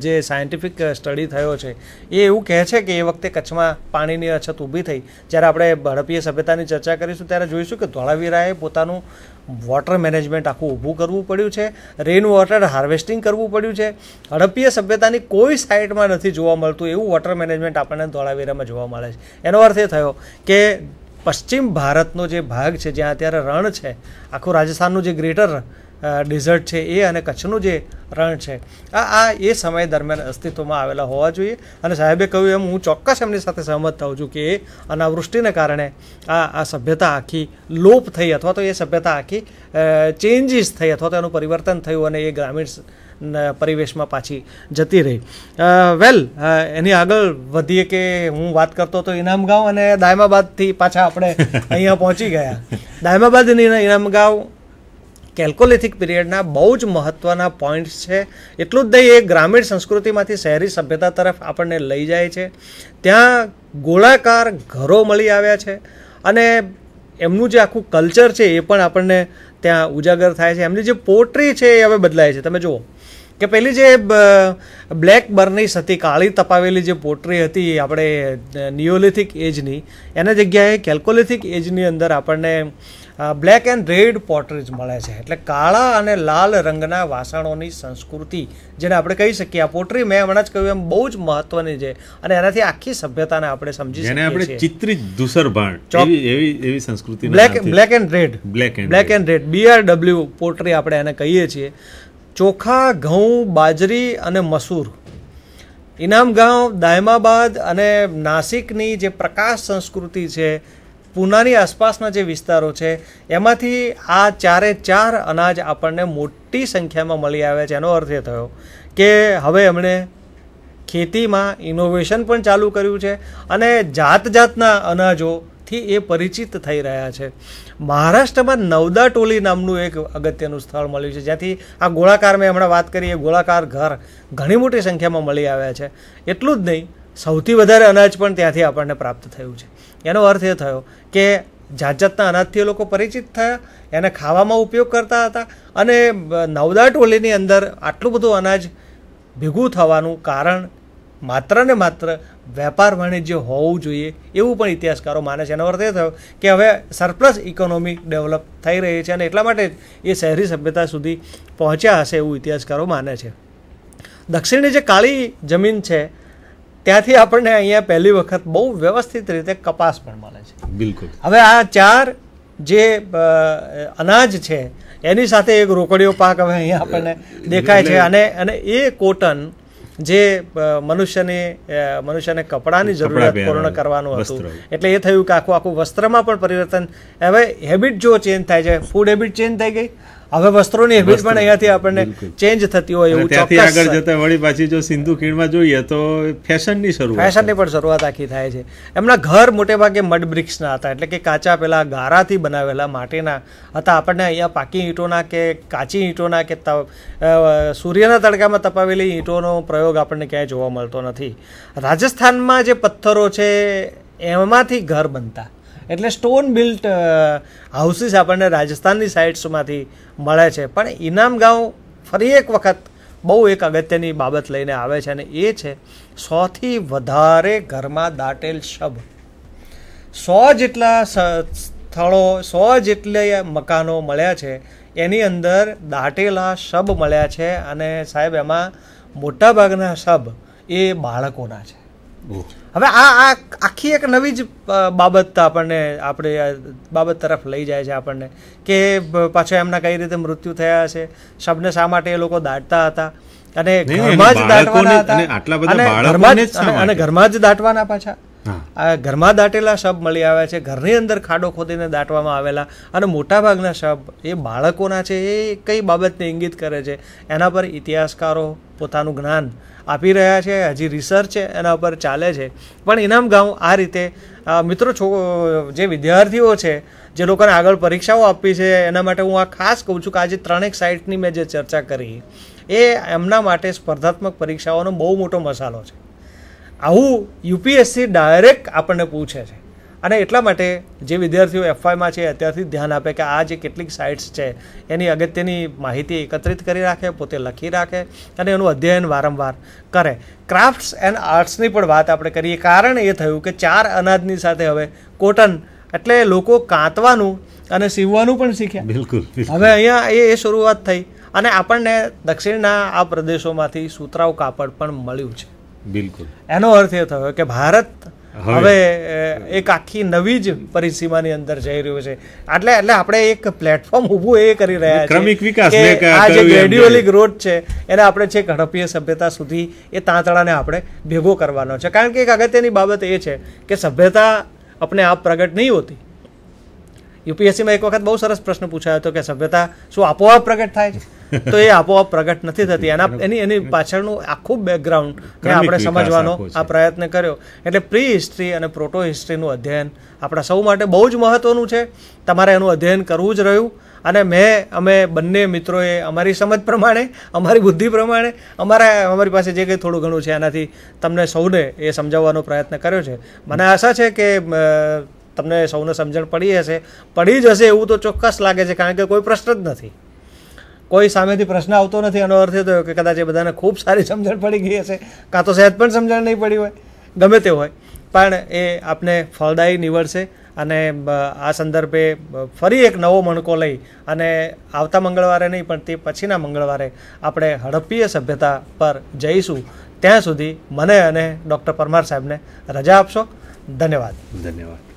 જે સાયન્ટિફિક સ્ટડી થયો છે એ એવું કહે છે કે એ વખતે કચ્છમાં પાણીની અછત ઊભી થઈ. જ્યારે આપણે હડપ્પીય સભ્યતાની ચર્ચા કરીશું ત્યારે જોઈશું કે ધોળાવીરાએ પોતાનું વોટર મેનેજમેન્ટ આખું ઊભું કરવું પડ્યું છે, રેન વોટર હાર્વેસ્ટિંગ કરવું પડ્યું છે. હડપ્પીય સભ્યતાની કોઈ સાઇટમાં નથી જોવા મળતું એવું વોટર મેનેજમેન્ટ આપણને ધોળાવીરામાં જોવા મળે છે. એનો અર્થ એ થયો કે પશ્ચિમ ભારતનો જે ભાગ છે જ્યાં અત્યારે રણ છે, આખું રાજસ્થાનનું જે ગ્રેટર ડેઝર્ટ છે એ અને કચ્છનું જે રણ છે આ એ સમય દરમિયાન અસ્તિત્વમાં આવેલા હોવા જોઈએ. અને સાહેબે કહ્યું એમ હું ચોક્કસ એમની સાથે સહમત થાઉં છું કે એ અનાવૃષ્ટિને કારણે આ સભ્યતા આખી લોપ થઈ અથવા તો એ સભ્યતા આખી ચેન્જીસ થઈ અથવા તો એનું પરિવર્તન થયું અને એ ગ્રામીણ પરિવેશમાં પાછી જતી રહી. એની આગળ વધીએ કે હું વાત કરતો હતો ઇનામગાંવ અને દાયમાબાદથી પાછા આપણે અહીંયા પહોંચી ગયા. દાયમાબાદ અને ઇનામગાંવ કેલ્કોલિથિક પીરિયડના બહુ જ મહત્ત્વના પોઈન્ટ્સ છે. એટલું જ નહીં, એ ગ્રામીણ સંસ્કૃતિમાંથી શહેરી સભ્યતા તરફ આપણને લઈ જાય છે. ત્યાં ગોળાકાર ઘરો મળી આવ્યા છે અને એમનું જે આખું કલ્ચર છે એ પણ આપણને ત્યાં ઉજાગર થાય છે. એમની જે પોટ્રી છે એ હવે બદલાય છે. તમે જુઓ કે પહેલી જે બ્લેક બર્નિશ હતી, કાળી તપાવેલી જે પોટ્રી હતી આપણે નિયોલિથિક એજની, એના જગ્યાએ કેલ્કોલિથિક એજની અંદર આપણને બ્લેક એન્ડ રેડ પોટરીઝ મળે છે. એટલે કાળા અને લાલ રંગના વાસણોની સંસ્કૃતિ જેને આપણે કહી શકીએ. આ પોટરી મેં હમણાં જ કહ્યું એમ બહુ જ મહત્વની છે અને એનાથી આખી સભ્યતાને આપણે સમજી શકીએ છીએ. ચિત્રિત ધૂસરભાણ એવી સંસ્કૃતિ black and red BRW pottery આપણે એને કહીએ છીએ. ચોખા, ઘઉં, બાજરી અને મસૂર. ઇનામગાંવ, દાયમાબાદ અને નાસિકની જે પ્રકાશ સંસ્કૃતિ છે, પૂનાની આસપાસના જે વિસ્તારો છે એમાંથી આ 4 અનાજ આપણને મોટી સંખ્યામાં મળી આવ્યા છે. એનો અર્થ એ થયો કે હવે એમણે ખેતીમાં ઇનોવેશન પણ ચાલુ કર્યું છે અને જાતના અનાજોથી એ પરિચિત થઈ રહ્યા છે. મહારાષ્ટ્રમાં નવદા ટોલી નામનું એક અગત્યનું સ્થળ મળ્યું છે જ્યાંથી આ ગોળાકાર મેં હમણાં વાત કરી એ ગોળાકાર ઘર ઘણી મોટી સંખ્યામાં મળી આવ્યા છે. એટલું જ નહીં, સૌથી વધારે અનાજ પણ ત્યાંથી આપણને પ્રાપ્ત થયું છે. એનો અર્થ એ થયો કે જાતના અનાજથી એ લોકો પરિચિત થયા, એને ખાવામાં ઉપયોગ કરતા હતા અને નવદા ટોલીની અંદર આટલું બધું અનાજ ભેગું થવાનું કારણ માત્ર ને માત્ર વેપાર વાણિજ્ય હોવું જોઈએ એવું પણ ઇતિહાસકારો માને છે. એનો અર્થ એ થયો કે હવે સરપ્લસ ઇકોનોમી ડેવલપ થઈ રહી છે અને એટલા માટે એ શહેરી સભ્યતા સુધી પહોંચ્યા હશે એવું ઇતિહાસકારો માને છે. દક્ષિણની જે કાળી જમીન છે ત્યાંથી આપણને અહીંયા પહેલી વખત બહુ વ્યવસ્થિત રીતે કપાસ પણ મળે છે. બિલકુલ. હવે આ 4 જે અનાજ છે એની સાથે એક રોકડીયો પાક હવે અહીંયા આપણને દેખાય છે અને એ કોટન જે મનુષ્યને કપડાની જરૂરિયાત પૂર્ણ કરવાનું હતું એટલે એ થયું કે આખું વસ્ત્રમાં પણ પરિવર્તન. હવે હેબિટ જો ચેન્જ થાય છે, ફૂડ હેબિટ ચેન્જ થઈ ગઈ. હવે વસ્ત્રોની હેબિટ પણ અહીંયાથી આપણને ચેન્જ થતી હોય એવું ત્યાંથી આગળ જતા વળી પાછી જો સિંધુ ખીણમાં જોઈએ તો ફેશનની પણ શરૂઆત આખી થાય છે. એમના ઘર મોટે ભાગે મડ બ્રિક્સના હતા, એટલે કે કાચા પેલા ગારાથી બનાવેલા માટીના હતા. આપણને અહીંયા પાકી ઈંટોના કે કાચી ઈંટોના કે સૂર્યના તડકામાં તપાવેલી ઈંટોનો પ્રયોગ આપણને ક્યાંય જોવા મળતો નથી. રાજસ્થાનમાં જે પથ્થરો છે એમાંથી ઘર બનતા, એટલે સ્ટોન બિલ્ટ હાઉસીસ આપણને રાજસ્થાનની સાઇટ્સમાંથી મળે છે. પણ ઇનામ ગાંવ ફરી એક વખત બહુ એક અગત્યની બાબત લઈને આવે છે, અને એ છે 100થી વધારે ઘરમાં દાટેલ શબ. 100 જેટલા સ્થળો, 100 જેટલા મકાનો મળ્યા છે, એની અંદર દાટેલા શબ મળ્યા છે. અને સાહેબ એમાં મોટાભાગના શબ એ બાળકોના છે. હવે આ આખી એક નવી જ બાબત આપણે બાબત તરફ લઈ જાય છે આપણને, કે પાછા એમના કઈ રીતે મૃત્યુ થયા છે, શબને શા માટે એ લોકો દાટતા હતા, અને ઘરમાં જ દાટવાના હતા, અને ઘરમાં જ દાટવાના પાછા. ઘરમાં દાટેલા શબ મળી આવ્યા છે, ઘરની અંદર ખાડો ખોદીને દાટવામાં આવેલા, અને મોટાભાગના શબ એ બાળકોના છે. એ કઈ બાબતને ઇંગિત કરે છે એના પર ઇતિહાસકારો પોતાનું જ્ઞાન આપી રહ્યા છે, હજી રિસર્ચ એના ઉપર ચાલે છે. પણ ઇનામ ગાંવ આ રીતે મિત્રો જે વિદ્યાર્થીઓ છે, જે લોકોને આગળ પરીક્ષાઓ આપવી છે, એના માટે હું આ ખાસ કહું છું કે આજે 3 સાઇટની મેં જે ચર્ચા કરી એ એમના માટે સ્પર્ધાત્મક પરીક્ષાઓનો બહુ મોટો મસાલો છે. આવું યુપીએસસી ડાયરેક્ટ આપણને પૂછે છે, અને એટલા માટે જે વિદ્યાર્થીઓ એફવાયમાં છે અત્યારથી ધ્યાન આપે કે આ જે કેટલીક સાઇટ્સ છે એની અગત્યની માહિતી એકત્રિત કરી રાખે, પોતે લખી રાખે, અને એનું અધ્યયન વારંવાર કરે. ક્રાફ્ટ્સ એન્ડ આર્ટ્સની પણ વાત આપણે કરીએ. કારણ એ થયું કે 4 અનાજની સાથે હવે કોટન, એટલે લોકો કાંતવાનું અને સીવવાનું પણ શીખ્યા. બિલકુલ. હવે અહીંયા એ શરૂઆત થઈ, અને આપણને દક્ષિણના આ પ્રદેશોમાંથી સુતરાઉ કાપડ પણ મળ્યું છે. બિલકુલ. એનો અર્થ એ થયો કે ભારત હવે એક આખી નવી જ પરિસીમાની અંદર જઈ રહ્યું છે. એટલે આપણે એક પ્લેટફોર્મ ઊભું એ કરી રહ્યા છીએ કે આ જે ગ્રેડ્યુઅલી ગ્રોથ છે એને આપણે છેક હડપ્પીય સભ્યતા સુધી એ તાંતણાને આપણે ભેગો કરવાનો છે. કારણ કે એક અગત્યની બાબત એ છે કે સભ્યતા अपने आप प्रगट नहीं होती. યુપીએસસીમાં એક વખત બહુ સરસ પ્રશ્ન પૂછાયો હતો કે સભ્યતા શું આપોઆપ પ્રગટ થાય છે? તો એ આપોઆપ પ્રગટ નથી થતી. એની પાછળનું આખું બેકગ્રાઉન્ડ આપણે સમજવાનો આ પ્રયત્ન કર્યો. એટલે પ્રી હિસ્ટ્રી અને પ્રોટો હિસ્ટ્રીનું અધ્યયન આપણા સૌ માટે બહુ જ મહત્વનું છે. તમારે એનું અધ્યયન કરવું જ રહ્યું. અને અમે બંને મિત્રોએ અમારી સમજ પ્રમાણે, અમારી બુદ્ધિ પ્રમાણે, અમારી પાસે જે કંઈ થોડું ઘણું છે એનાથી તમને સૌને એ સમજાવવાનો પ્રયત્ન કર્યો છે. મને આશા છે કે તમને સૌને સમજણ પડી જ હશે એવું તો ચોક્કસ લાગે છે. કારણ કે કોઈ પ્રશ્ન જ નથી, કોઈ સામેથી પ્રશ્ન આવતો નથી. એનો અર્થ એ થયો કે કદાચ એ બધાને ખૂબ સારી સમજણ પડી ગઈ હશે, કાં તો સહેજ પણ સમજણ નહીં પડી હોય, ગમે તે હોય, પણ એ આપને ફળદાયી નીવડશે. અને આ સંદર્ભે ફરી એક નવો મણકો લઈ અને આવતા મંગળવારે નહીં પણ તે પછીના મંગળવારે આપણે હડપ્પીય સભ્યતા પર જઈશું. ત્યાં સુધી મને અને ડૉક્ટર પરમાર સાહેબને રજા આપશો. ધન્યવાદ. ધન્યવાદ.